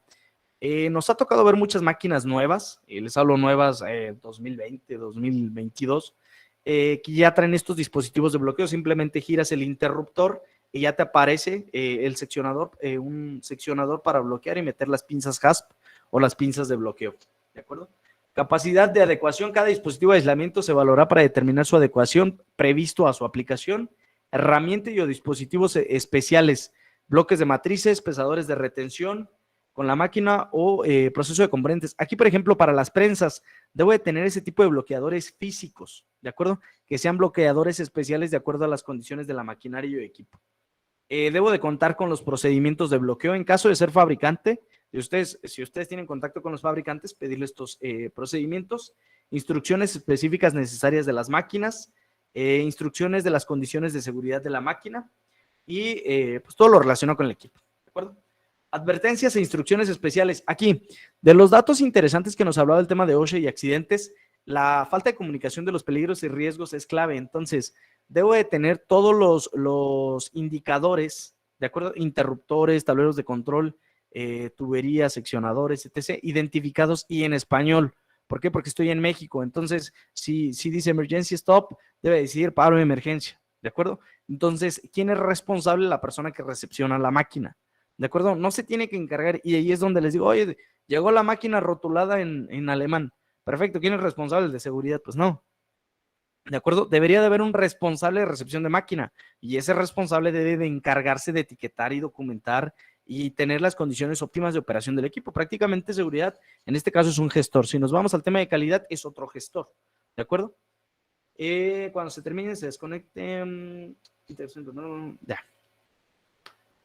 Nos ha tocado ver muchas máquinas nuevas, les hablo nuevas 2020, 2022, que ya traen estos dispositivos de bloqueo. Simplemente giras el interruptor y ya te aparece el seccionador, un seccionador para bloquear y meter las pinzas HASP o las pinzas de bloqueo, ¿de acuerdo? Capacidad de adecuación. Cada dispositivo de aislamiento se valorará para determinar su adecuación previsto a su aplicación. Herramienta y o dispositivos especiales, bloques de matrices, pesadores de retención con la máquina o proceso de componentes. Aquí, por ejemplo, para las prensas, debo de tener ese tipo de bloqueadores físicos, ¿de acuerdo? Que sean bloqueadores especiales de acuerdo a las condiciones de la maquinaria y equipo. Debo de contar con los procedimientos de bloqueo. En caso de ser fabricante, si ustedes tienen contacto con los fabricantes, pedirles estos procedimientos, instrucciones específicas necesarias de las máquinas, instrucciones de las condiciones de seguridad de la máquina y pues todo lo relacionado con el equipo, ¿de acuerdo? Advertencias e instrucciones especiales. Aquí, de los datos interesantes que nos hablaba del tema de OSHA y accidentes, la falta de comunicación de los peligros y riesgos es clave. Entonces, debo de tener todos los indicadores, ¿de acuerdo? Interruptores, tableros de control, tuberías, seccionadores, etc., identificados y en español. ¿Por qué? Porque estoy en México. Entonces, si dice emergency stop, debe decir paro de emergencia, ¿de acuerdo? Entonces, ¿quién es responsable? La persona que recepciona la máquina, ¿de acuerdo? No se tiene que encargar, y ahí es donde les digo, oye, llegó la máquina rotulada en alemán. Perfecto, ¿quién es responsable? ¿El de seguridad? Pues no. ¿De acuerdo? Debería de haber un responsable de recepción de máquina y ese responsable debe de encargarse de etiquetar y documentar y tener las condiciones óptimas de operación del equipo. Prácticamente seguridad, en este caso es un gestor. Si nos vamos al tema de calidad, es otro gestor. ¿De acuerdo? Cuando se termine, se desconecte. Ya.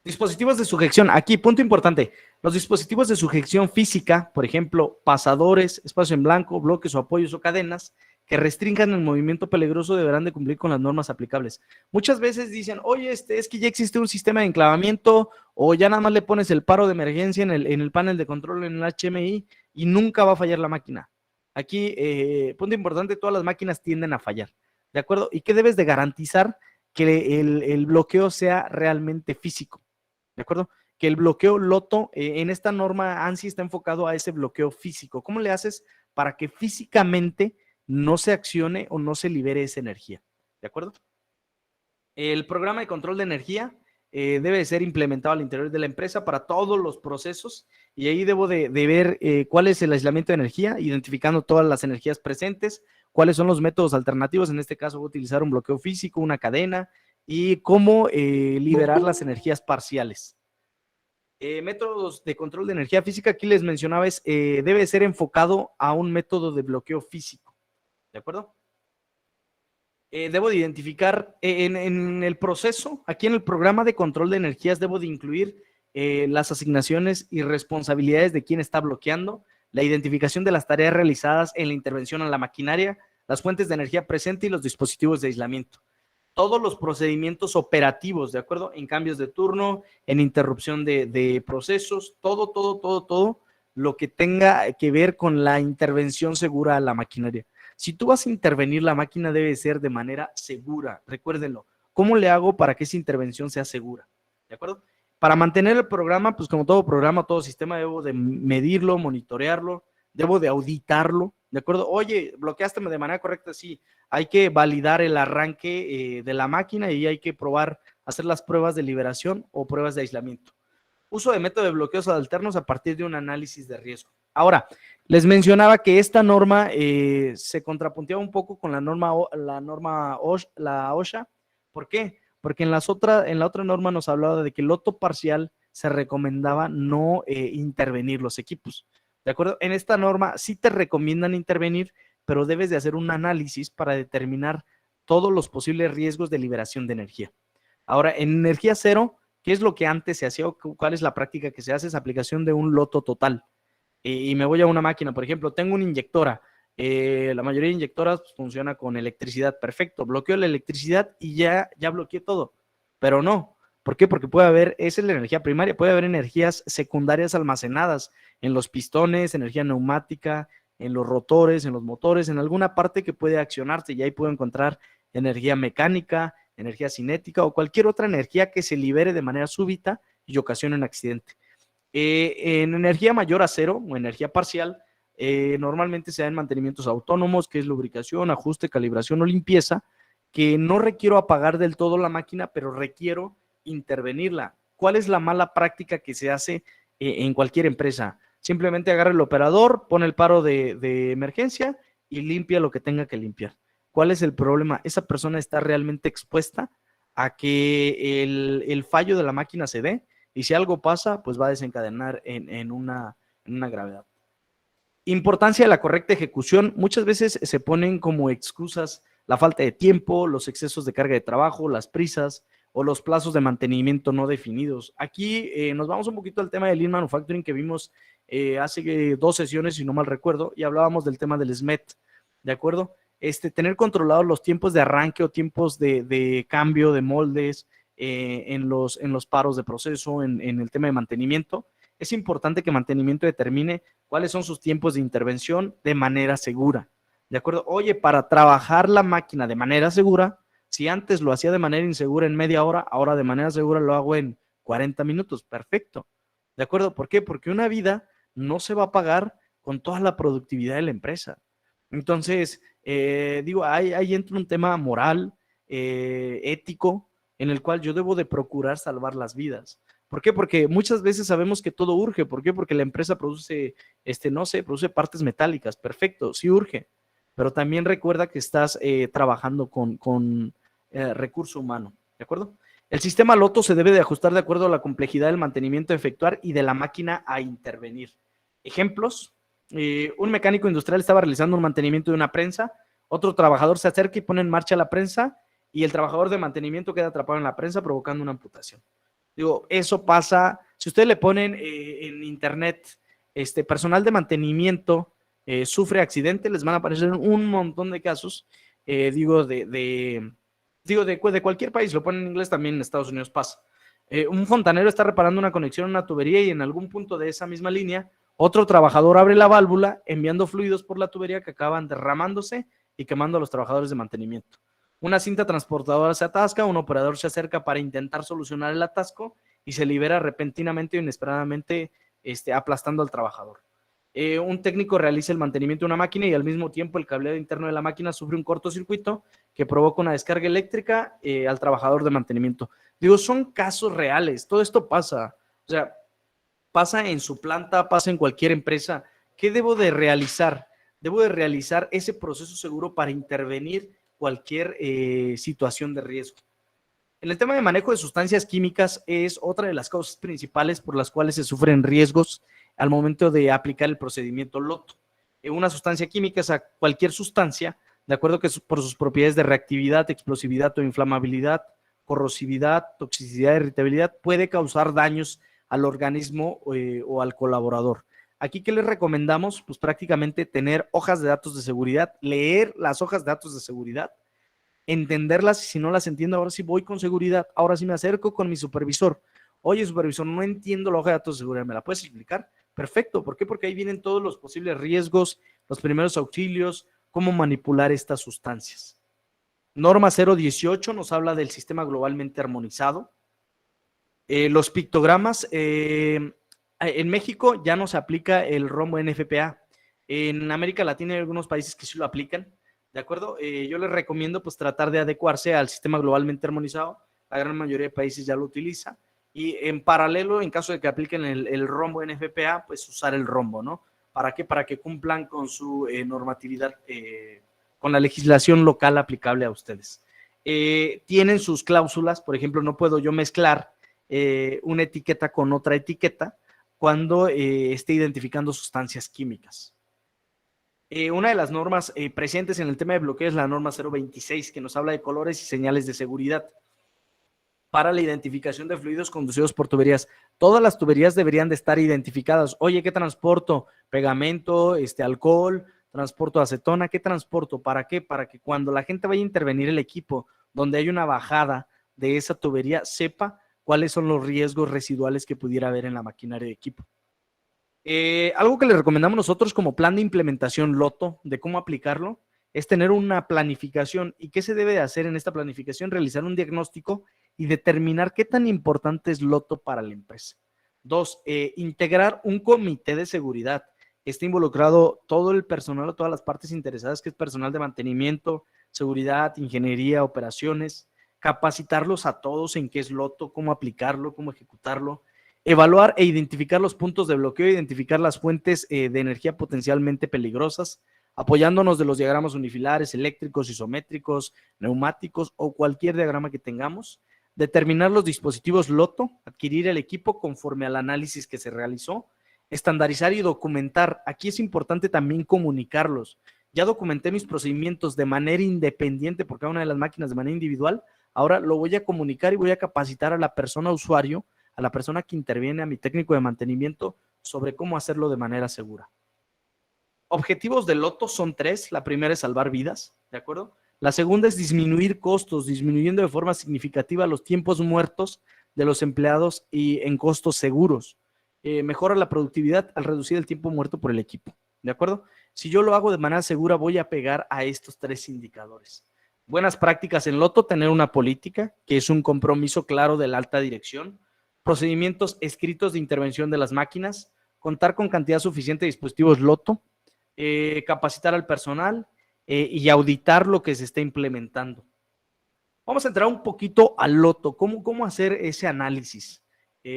Dispositivos de sujeción. Aquí, punto importante. Los dispositivos de sujeción física, por ejemplo, pasadores, espacio en blanco, bloques o apoyos o cadenas, que restrinjan el movimiento peligroso deberán de cumplir con las normas aplicables. Muchas veces dicen, oye, es que ya existe un sistema de enclavamiento o ya nada más le pones el paro de emergencia en el panel de control, en el HMI y nunca va a fallar la máquina. Aquí, punto importante, todas las máquinas tienden a fallar, ¿de acuerdo? ¿Y qué debes de garantizar? Que el bloqueo sea realmente físico, ¿de acuerdo? Que el bloqueo LOTO, en esta norma ANSI está enfocado a ese bloqueo físico. ¿Cómo le haces para que físicamente no se accione o no se libere esa energía? ¿De acuerdo? El programa de control de energía debe ser implementado al interior de la empresa para todos los procesos y ahí debo de ver cuál es el aislamiento de energía, identificando todas las energías presentes, cuáles son los métodos alternativos. En este caso voy a utilizar un bloqueo físico, una cadena y cómo liberar las energías parciales. Métodos de control de energía física, aquí les mencionaba, debe ser enfocado a un método de bloqueo físico, ¿de acuerdo? Debo de identificar en el proceso, aquí en el programa de control de energías, debo de incluir las asignaciones y responsabilidades de quién está bloqueando, la identificación de las tareas realizadas en la intervención a la maquinaria, las fuentes de energía presente y los dispositivos de aislamiento. Todos los procedimientos operativos, ¿de acuerdo? En cambios de turno, en interrupción de procesos, todo lo que tenga que ver con la intervención segura a la maquinaria. Si tú vas a intervenir, la máquina debe ser de manera segura, recuérdenlo. ¿Cómo le hago para que esa intervención sea segura? ¿De acuerdo? Para mantener el programa, pues como todo programa, todo sistema, debo de medirlo, monitorearlo, debo de auditarlo, ¿de acuerdo? Oye, bloqueaste de manera correcta, sí. Hay que validar el arranque de la máquina y hay que probar, hacer las pruebas de liberación o pruebas de aislamiento. Uso de método de bloqueos alternos a partir de un análisis de riesgo. Ahora, les mencionaba que esta norma se contrapunteaba un poco con la OSHA. ¿Por qué? Porque en la otra norma nos hablaba de que el loto parcial se recomendaba no intervenir los equipos. ¿De acuerdo? En esta norma sí te recomiendan intervenir, pero debes de hacer un análisis para determinar todos los posibles riesgos de liberación de energía. Ahora, en energía cero, ¿qué es lo que antes se hacía o cuál es la práctica que se hace? Es aplicación de un loto total. Y me voy a una máquina, por ejemplo, tengo una inyectora. La mayoría de inyectoras pues, funciona con electricidad. Perfecto, bloqueo la electricidad y ya bloqueé todo. Pero no. ¿Por qué? Porque puede haber, esa es la energía primaria, puede haber energías secundarias almacenadas en los pistones, energía neumática, en los rotores, en los motores, en alguna parte que puede accionarse y ahí puedo encontrar energía mecánica, energía cinética o cualquier otra energía que se libere de manera súbita y ocasiona un accidente. En energía mayor a cero o energía parcial, normalmente se dan mantenimientos autónomos, que es lubricación, ajuste, calibración o limpieza, que no requiero apagar del todo la máquina, pero requiero intervenirla. ¿Cuál es la mala práctica que se hace en cualquier empresa? Simplemente agarra el operador, pone el paro de emergencia y limpia lo que tenga que limpiar. ¿Cuál es el problema? Esa persona está realmente expuesta a que el fallo de la máquina se dé, y si algo pasa, pues va a desencadenar en una gravedad. Importancia de la correcta ejecución. Muchas veces se ponen como excusas la falta de tiempo, los excesos de carga de trabajo, las prisas o los plazos de mantenimiento no definidos. Aquí nos vamos un poquito al tema del Lean Manufacturing que vimos hace 2 sesiones, si no mal recuerdo, y hablábamos del tema del SMET, ¿de acuerdo? Tener controlados los tiempos de arranque o tiempos de cambio de moldes en los paros de proceso, en el tema de mantenimiento. Es importante que mantenimiento determine cuáles son sus tiempos de intervención de manera segura, ¿de acuerdo? Oye, para trabajar la máquina de manera segura, si antes lo hacía de manera insegura en media hora, ahora de manera segura lo hago en 40 minutos, perfecto, ¿de acuerdo? ¿Por qué? Porque una vida no se va a pagar con toda la productividad de la empresa. Entonces, ahí entra un tema moral, ético, en el cual yo debo de procurar salvar las vidas. ¿Por qué? Porque muchas veces sabemos que todo urge. ¿Por qué? Porque la empresa produce, produce partes metálicas. Perfecto, sí urge. Pero también recuerda que estás trabajando con recurso humano. ¿De acuerdo? El sistema LOTO se debe de ajustar de acuerdo a la complejidad del mantenimiento a efectuar y de la máquina a intervenir. Ejemplos. Un mecánico industrial estaba realizando un mantenimiento de una prensa. Otro trabajador se acerca y pone en marcha la prensa y el trabajador de mantenimiento queda atrapado en la prensa provocando una amputación. Eso pasa, si ustedes le ponen en internet, personal de mantenimiento sufre accidente, les van a aparecer un montón de casos, de cualquier país, lo ponen en inglés, también en Estados Unidos pasa. Un fontanero está reparando una conexión en una tubería y en algún punto de esa misma línea, otro trabajador abre la válvula enviando fluidos por la tubería que acaban derramándose y quemando a los trabajadores de mantenimiento. Una cinta transportadora se atasca, un operador se acerca para intentar solucionar el atasco y se libera repentinamente o inesperadamente aplastando al trabajador. Un técnico realiza el mantenimiento de una máquina y al mismo tiempo el cableado interno de la máquina sufre un cortocircuito que provoca una descarga eléctrica al trabajador de mantenimiento. Son casos reales, todo esto pasa, o sea, pasa en su planta, pasa en cualquier empresa. ¿Qué debo de realizar? Debo de realizar ese proceso seguro para intervenir cualquier situación de riesgo. En el tema de manejo de sustancias químicas es otra de las causas principales por las cuales se sufren riesgos al momento de aplicar el procedimiento LOTO. Una sustancia química es cualquier sustancia, de acuerdo que por sus propiedades de reactividad, explosividad o inflamabilidad, corrosividad, toxicidad, irritabilidad, puede causar daños al organismo o al colaborador. Aquí, ¿qué les recomendamos? Pues prácticamente tener hojas de datos de seguridad, leer las hojas de datos de seguridad, entenderlas, y si no las entiendo, ahora sí voy con seguridad, ahora sí me acerco con mi supervisor. Oye, supervisor, no entiendo la hoja de datos de seguridad, ¿me la puedes explicar? Perfecto, ¿por qué? Porque ahí vienen todos los posibles riesgos, los primeros auxilios, cómo manipular estas sustancias. Norma 018 nos habla del sistema globalmente armonizado. Los pictogramas, en México ya no se aplica el rombo NFPA. En América Latina hay algunos países que sí lo aplican, ¿de acuerdo? Yo les recomiendo pues tratar de adecuarse al sistema globalmente armonizado. La gran mayoría de países ya lo utiliza. Y en paralelo, en caso de que apliquen el rombo NFPA, pues usar el rombo, ¿no? ¿Para qué? Para que cumplan con su normatividad, con la legislación local aplicable a ustedes. Tienen sus cláusulas, por ejemplo, no puedo yo mezclar una etiqueta con otra etiqueta cuando esté identificando sustancias químicas. Una de las normas presentes en el tema de bloqueo es la norma 026, que nos habla de colores y señales de seguridad para la identificación de fluidos conducidos por tuberías. Todas las tuberías deberían de estar identificadas. Oye, ¿qué transporto? Pegamento, alcohol, transporto acetona, ¿qué transporto? ¿Para qué? Para que cuando la gente vaya a intervenir el equipo, donde hay una bajada de esa tubería, sepa cuáles son los riesgos residuales que pudiera haber en la maquinaria de equipo. Algo que le recomendamos nosotros como plan de implementación LOTO, de cómo aplicarlo, es tener una planificación. ¿Y qué se debe de hacer en esta planificación? Realizar un diagnóstico y determinar qué tan importante es Loto para la empresa. 2, integrar un comité de seguridad. Está involucrado todo el personal o todas las partes interesadas, que es personal de mantenimiento, seguridad, ingeniería, operaciones, capacitarlos a todos en qué es Loto, cómo aplicarlo, cómo ejecutarlo, evaluar e identificar los puntos de bloqueo, identificar las fuentes de energía potencialmente peligrosas, apoyándonos de los diagramas unifilares, eléctricos, isométricos, neumáticos o cualquier diagrama que tengamos, determinar los dispositivos Loto, adquirir el equipo conforme al análisis que se realizó, estandarizar y documentar. Aquí es importante también comunicarlos. Ya documenté mis procedimientos de manera independiente por cada una de las máquinas de manera individual. Ahora lo voy a comunicar y voy a capacitar a la persona usuario, a la persona que interviene, a mi técnico de mantenimiento, sobre cómo hacerlo de manera segura. Objetivos de Loto son 3. La primera es salvar vidas, ¿de acuerdo? La segunda es disminuir costos, disminuyendo de forma significativa los tiempos muertos de los empleados y en costos seguros. Mejora la productividad al reducir el tiempo muerto por el equipo, ¿de acuerdo? Si yo lo hago de manera segura, voy a pegar a estos 3 indicadores. Buenas prácticas en Loto, tener una política, que es un compromiso claro de la alta dirección, procedimientos escritos de intervención de las máquinas, contar con cantidad suficiente de dispositivos Loto, capacitar al personal y auditar lo que se está implementando. Vamos a entrar un poquito al Loto, cómo hacer ese análisis,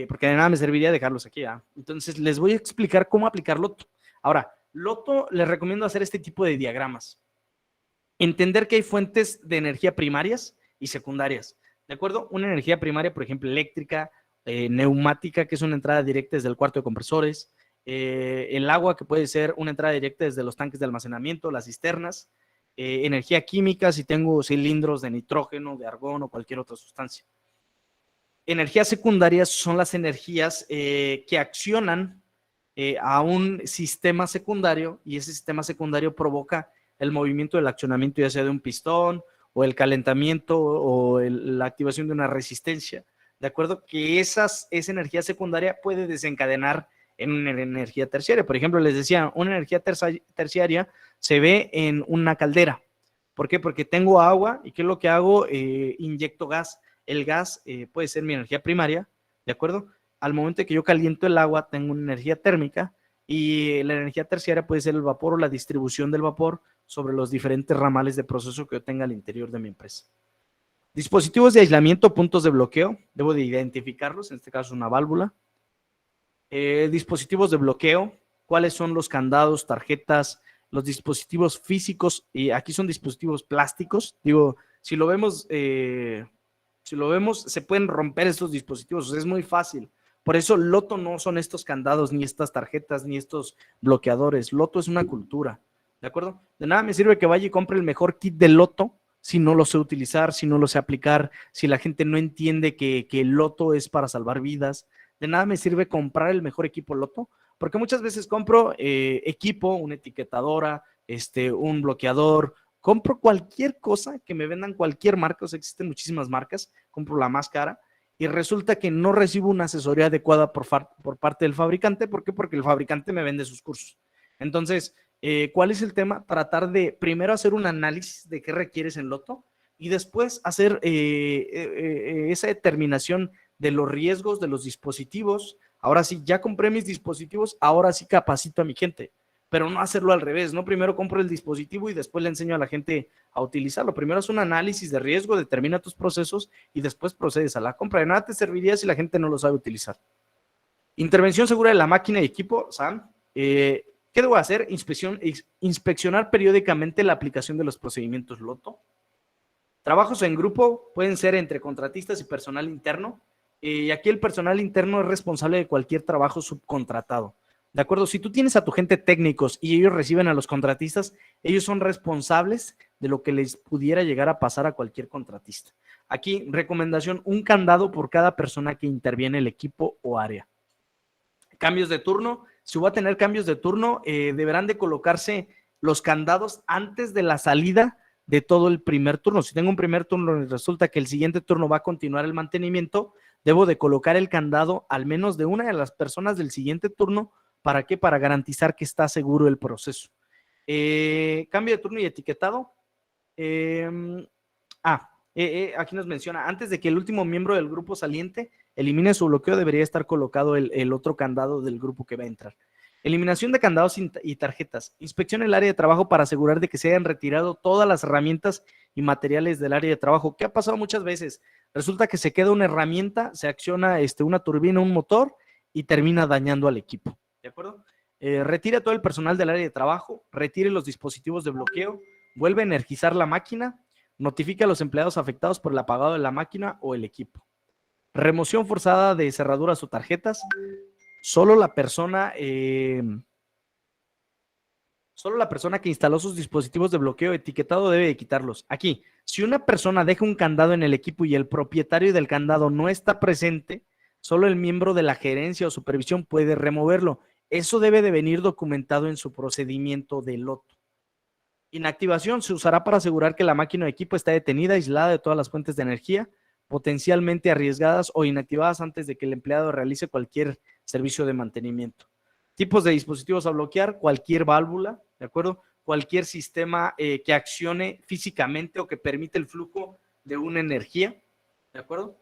porque de nada me serviría dejarlos aquí. Entonces les voy a explicar cómo aplicar Loto. Ahora, Loto les recomiendo hacer este tipo de diagramas. Entender que hay fuentes de energía primarias y secundarias, ¿de acuerdo? Una energía primaria, por ejemplo, eléctrica, neumática, que es una entrada directa desde el cuarto de compresores, el agua, que puede ser una entrada directa desde los tanques de almacenamiento, las cisternas, energía química, si tengo cilindros de nitrógeno, de argón o cualquier otra sustancia. Energías secundarias son las energías que accionan a un sistema secundario, y ese sistema secundario provoca el movimiento del accionamiento, ya sea de un pistón o el calentamiento o la activación de una resistencia, ¿de acuerdo? Que esa energía secundaria puede desencadenar en una energía terciaria. Por ejemplo, les decía, una energía terciaria se ve en una caldera. ¿Por qué? Porque tengo agua y ¿qué es lo que hago? Inyecto gas. El gas puede ser mi energía primaria, ¿de acuerdo? Al momento que yo caliento el agua, tengo una energía térmica, y la energía terciaria puede ser el vapor o la distribución del vapor sobre los diferentes ramales de proceso que yo tenga al interior de mi empresa. Dispositivos de aislamiento, puntos de bloqueo, debo de identificarlos, en este caso una válvula. Dispositivos de bloqueo, cuáles son los candados, tarjetas, los dispositivos físicos, y aquí son dispositivos plásticos. Digo, si lo vemos, se pueden romper estos dispositivos, o sea, es muy fácil. Por eso Loto no son estos candados, ni estas tarjetas, ni estos bloqueadores. Loto es una cultura, ¿de acuerdo? De nada me sirve que vaya y compre el mejor kit de Loto si no lo sé utilizar, si no lo sé aplicar, si la gente no entiende que el Loto es para salvar vidas. De nada me sirve comprar el mejor equipo Loto, porque muchas veces compro equipo, una etiquetadora, un bloqueador, compro cualquier cosa que me vendan, cualquier marca, o sea, existen muchísimas marcas, compro la más cara, y resulta que no recibo una asesoría adecuada por parte del fabricante. ¿Por qué? Porque el fabricante me vende sus cursos. Entonces, ¿cuál es el tema? Tratar de primero hacer un análisis de qué requieres en Loto y después hacer esa determinación de los riesgos de los dispositivos. Ahora sí, ya compré mis dispositivos, ahora sí capacito a mi gente, pero no hacerlo al revés, no primero compro el dispositivo y después le enseño a la gente a utilizarlo. Primero es un análisis de riesgo, determina tus procesos y después procedes a la compra. De nada te serviría si la gente no lo sabe utilizar. Intervención segura de la máquina y equipo, Sam. ¿Qué debo hacer? Inspeccionar periódicamente la aplicación de los procedimientos Loto. Trabajos en grupo pueden ser entre contratistas y personal interno. Y aquí el personal interno es responsable de cualquier trabajo subcontratado. ¿De acuerdo? Si tú tienes a tu gente técnicos y ellos reciben a los contratistas, ellos son responsables de lo que les pudiera llegar a pasar a cualquier contratista. Aquí, recomendación, un candado por cada persona que interviene el equipo o área. Cambios de turno. Si voy a tener cambios de turno, deberán de colocarse los candados antes de la salida de todo el primer turno. Si tengo un primer turno y resulta que el siguiente turno va a continuar el mantenimiento, debo de colocar el candado al menos de una de las personas del siguiente turno. ¿Para qué? Para garantizar que está seguro el proceso. Cambio de turno y etiquetado. Aquí nos menciona, antes de que el último miembro del grupo saliente elimine su bloqueo, debería estar colocado el otro candado del grupo que va a entrar. Eliminación de candados y tarjetas. Inspecciona el área de trabajo para asegurar de que se hayan retirado todas las herramientas y materiales del área de trabajo. ¿Qué ha pasado muchas veces? Resulta que se queda una herramienta, se acciona una turbina, un motor y termina dañando al equipo. ¿De acuerdo? Retire todo el personal del área de trabajo, retire los dispositivos de bloqueo, vuelve a energizar la máquina, notifica a los empleados afectados por el apagado de la máquina o el equipo. Remoción forzada de cerraduras o tarjetas. Solo la persona que instaló sus dispositivos de bloqueo etiquetado debe de quitarlos. Aquí, si una persona deja un candado en el equipo y el propietario del candado no está presente, solo el miembro de la gerencia o supervisión puede removerlo. Eso debe de venir documentado en su procedimiento de loto. Inactivación se usará para asegurar que la máquina o equipo está detenida, aislada de todas las fuentes de energía, potencialmente arriesgadas o inactivadas antes de que el empleado realice cualquier servicio de mantenimiento. Tipos de dispositivos a bloquear, cualquier válvula, ¿de acuerdo? Cualquier sistema que accione físicamente o que permite el flujo de una energía, ¿de acuerdo?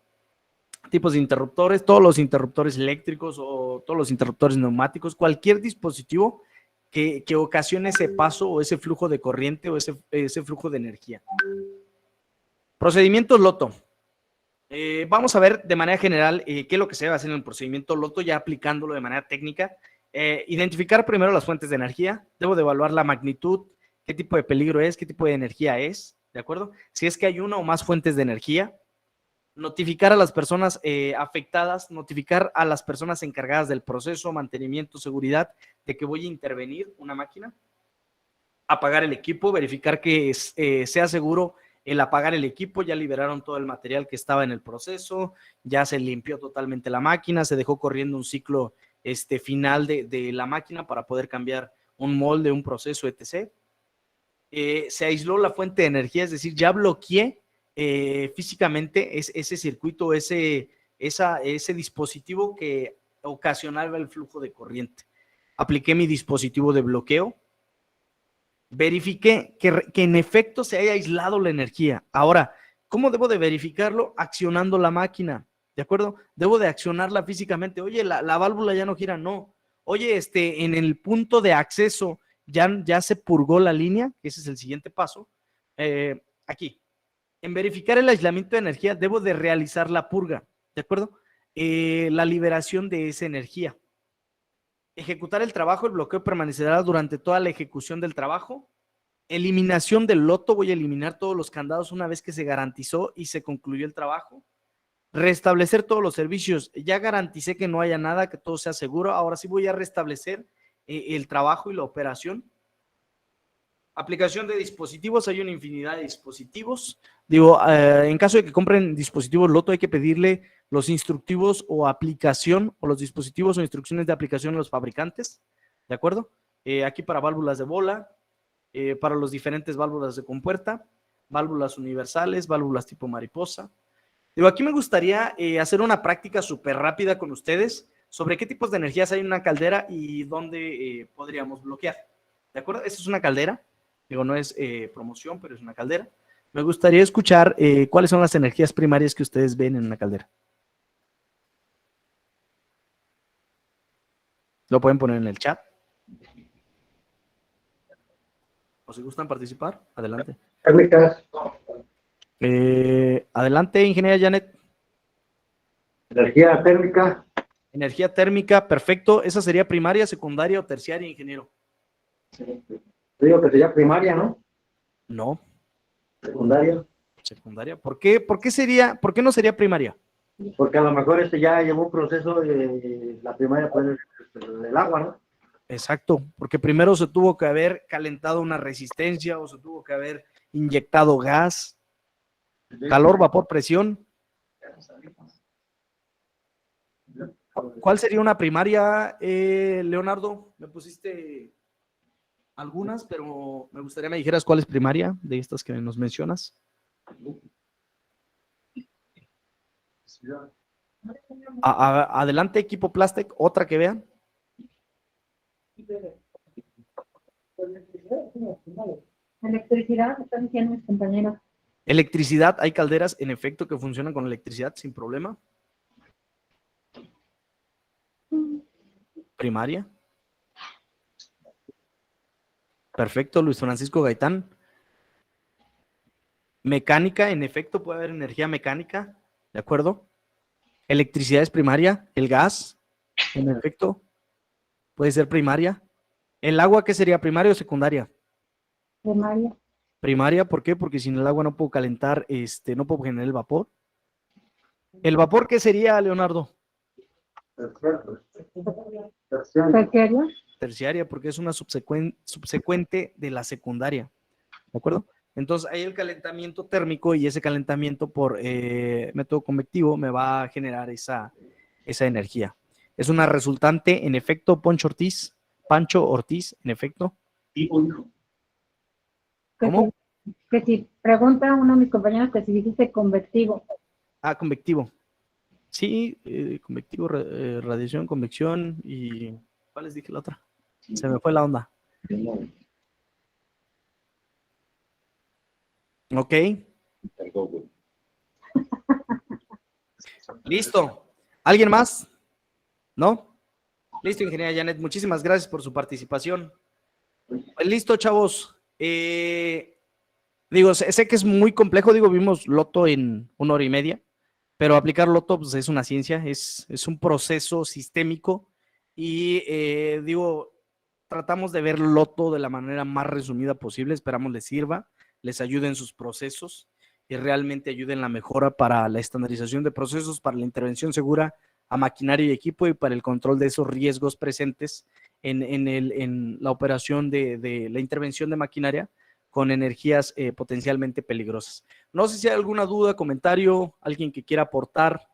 Tipos de interruptores, todos los interruptores eléctricos o todos los interruptores neumáticos, cualquier dispositivo que ocasione ese paso o ese flujo de corriente o ese flujo de energía. Procedimiento loto. Vamos a ver de manera general qué es lo que se debe hacer en el procedimiento loto, ya aplicándolo de manera técnica. Identificar primero las fuentes de energía. Debo de evaluar la magnitud, qué tipo de peligro es, qué tipo de energía es, ¿de acuerdo? Si es que hay una o más fuentes de energía. Notificar a las personas afectadas, notificar a las personas encargadas del proceso, mantenimiento, seguridad, de que voy a intervenir una máquina. Apagar el equipo, verificar que sea seguro el apagar el equipo, ya liberaron todo el material que estaba en el proceso, ya se limpió totalmente la máquina, se dejó corriendo un ciclo final de la máquina para poder cambiar un molde, un proceso, etc. Se aisló la fuente de energía, es decir, ya bloqueé físicamente ese circuito, ese dispositivo que ocasionaba el flujo de corriente. Apliqué mi dispositivo de bloqueo. Verifiqué que en efecto se haya aislado la energía. Ahora, ¿cómo debo de verificarlo? Accionando la máquina, ¿de acuerdo? Debo de accionarla físicamente. Oye, la válvula ya no gira, no. Oye, en el punto de acceso ya se purgó la línea, que ese es el siguiente paso. Aquí, en verificar el aislamiento de energía, debo de realizar la purga, ¿de acuerdo? La liberación de esa energía. Ejecutar el trabajo, el bloqueo permanecerá durante toda la ejecución del trabajo. Eliminación del loto, voy a eliminar todos los candados una vez que se garantizó y se concluyó el trabajo. Restablecer todos los servicios, ya garanticé que no haya nada, que todo sea seguro, ahora sí voy a restablecer el trabajo y la operación. Aplicación de dispositivos, hay una infinidad de dispositivos. Digo, en caso de que compren dispositivos loto, hay que pedirle los instructivos o aplicación, o los dispositivos o instrucciones de aplicación a los fabricantes, ¿de acuerdo? Aquí para válvulas de bola, para los diferentes válvulas de compuerta, válvulas universales, válvulas tipo mariposa. Digo, aquí me gustaría hacer una práctica súper rápida con ustedes sobre qué tipos de energías hay en una caldera y dónde podríamos bloquear, ¿de acuerdo? Esta es una caldera. Digo, no es promoción, pero es una caldera. Me gustaría escuchar cuáles son las energías primarias que ustedes ven en una caldera. Lo pueden poner en el chat. O si gustan participar, adelante. Adelante, ingeniera Janet. Energía térmica. Energía térmica, perfecto. ¿Esa sería primaria, secundaria o terciaria, ingeniero? Digo que sería primaria, ¿no? No. Secundaria. Secundaria. ¿Por qué no sería primaria? Porque a lo mejor ya llevó un proceso de la primaria, pues, del agua, ¿no? Exacto, porque primero se tuvo que haber calentado una resistencia o se tuvo que haber inyectado gas, calor, vapor, presión. ¿Cuál sería una primaria, Leonardo? Me pusiste algunas, pero me gustaría que me dijeras cuál es primaria de estas que nos mencionas. Adelante, equipo Plastec, otra que vean. Electricidad, están diciendo mis compañeros. Electricidad, hay calderas en efecto que funcionan con electricidad sin problema. Primaria. Perfecto, Luis Francisco Gaitán. Mecánica, en efecto, puede haber energía mecánica, ¿de acuerdo? Electricidad es primaria, el gas, en efecto, puede ser primaria. ¿El agua qué sería, primaria o secundaria? Primaria. Primaria, ¿por qué? Porque sin el agua no puedo calentar, no puedo generar el vapor. ¿El vapor qué sería, Leonardo? Terciaria. Terciaria, porque es una subsecuente de la secundaria, ¿de acuerdo? Entonces, hay el calentamiento térmico y ese calentamiento por método convectivo me va a generar esa energía. Es una resultante, en efecto, Pancho Ortiz, en efecto. ¿Cómo? Que si pregunta uno de mis compañeros que si dijiste convectivo. Ah, convectivo. Sí, convectivo, radiación, convección y... ¿Cuál les dije la otra? Se me fue la onda. Ok. Listo. ¿Alguien más? ¿No? Listo, ingeniera Janet. Muchísimas gracias por su participación. Pues listo, chavos. Digo, sé que es muy complejo. Digo, vimos Loto en 1 hora y media, pero aplicar Loto pues, es una ciencia, es un proceso sistémico y digo, tratamos de ver Loto de la manera más resumida posible. Esperamos les sirva, les ayude en sus procesos y realmente ayude en la mejora para la estandarización de procesos, para la intervención segura a maquinaria y equipo y para el control de esos riesgos presentes en la operación de la intervención de maquinaria con energías potencialmente peligrosas. No sé si hay alguna duda, comentario, alguien que quiera aportar.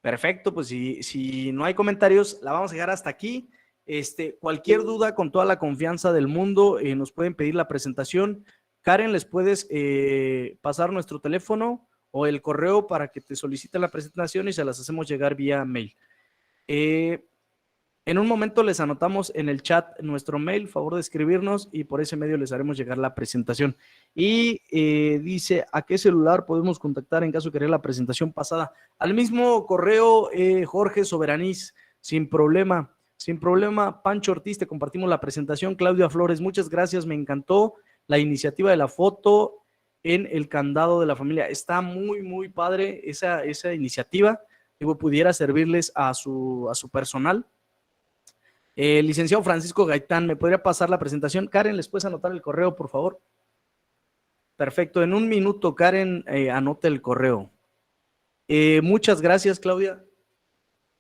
Perfecto, pues si no hay comentarios, la vamos a dejar hasta aquí. Cualquier duda, con toda la confianza del mundo, nos pueden pedir la presentación. Karen, les puedes pasar nuestro teléfono o el correo para que te soliciten la presentación y se las hacemos llegar vía mail. En un momento les anotamos en el chat nuestro mail, favor de escribirnos y por ese medio les haremos llegar la presentación. Y dice, ¿a qué celular podemos contactar en caso de querer la presentación pasada? Al mismo correo, Jorge Soberanís, sin problema. Pancho Ortiz, te compartimos la presentación. Claudia Flores, muchas gracias, me encantó la iniciativa de la foto en el candado de la familia. Está muy, muy padre esa iniciativa. Digo, pudiera servirles a su personal. Licenciado Francisco Gaitán, ¿me podría pasar la presentación? Karen, ¿les puedes anotar el correo, por favor? Perfecto, en un minuto, Karen, anote el correo. Muchas gracias, Claudia.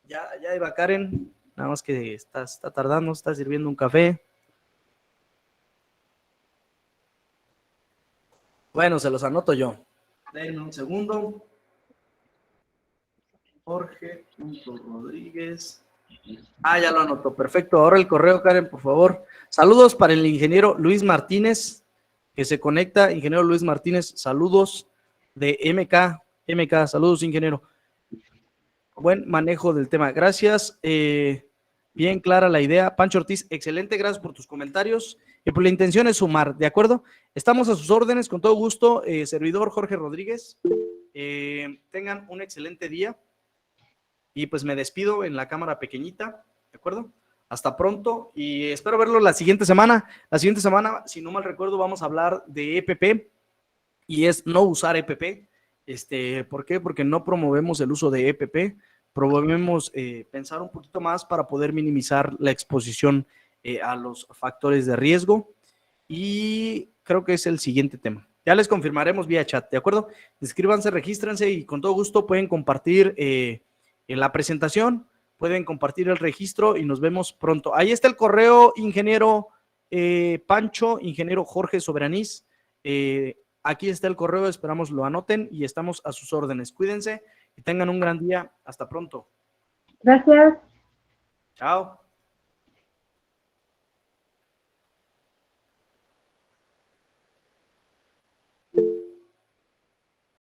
Ya iba Karen, nada más que está tardando, está sirviendo un café. Bueno, se los anoto yo. Denme un segundo. Jorge.Rodríguez. Ya lo anotó, perfecto. Ahora el correo, Karen, por favor. Saludos para el ingeniero Luis Martínez, que se conecta. Ingeniero Luis Martínez, saludos de MK, saludos, ingeniero. Buen manejo del tema, gracias. Bien clara la idea. Pancho Ortiz, excelente, gracias por tus comentarios. Y pues la intención es sumar, ¿de acuerdo? Estamos a sus órdenes, con todo gusto. Servidor Jorge Rodríguez. Tengan un excelente día. Y pues me despido en la cámara pequeñita, ¿de acuerdo? Hasta pronto y espero verlo la siguiente semana. La siguiente semana, si no mal recuerdo, vamos a hablar de EPP y es no usar EPP. ¿Por qué? Porque no promovemos el uso de EPP, promovemos pensar un poquito más para poder minimizar la exposición a los factores de riesgo y creo que es el siguiente tema. Ya les confirmaremos vía chat, ¿de acuerdo? Inscríbanse, regístrense y con todo gusto pueden compartir en la presentación, pueden compartir el registro y nos vemos pronto. Ahí está el correo, ingeniero Pancho, ingeniero Jorge Soberanís. Aquí está el correo, esperamos lo anoten y estamos a sus órdenes. Cuídense y tengan un gran día. Hasta pronto. Gracias. Chao.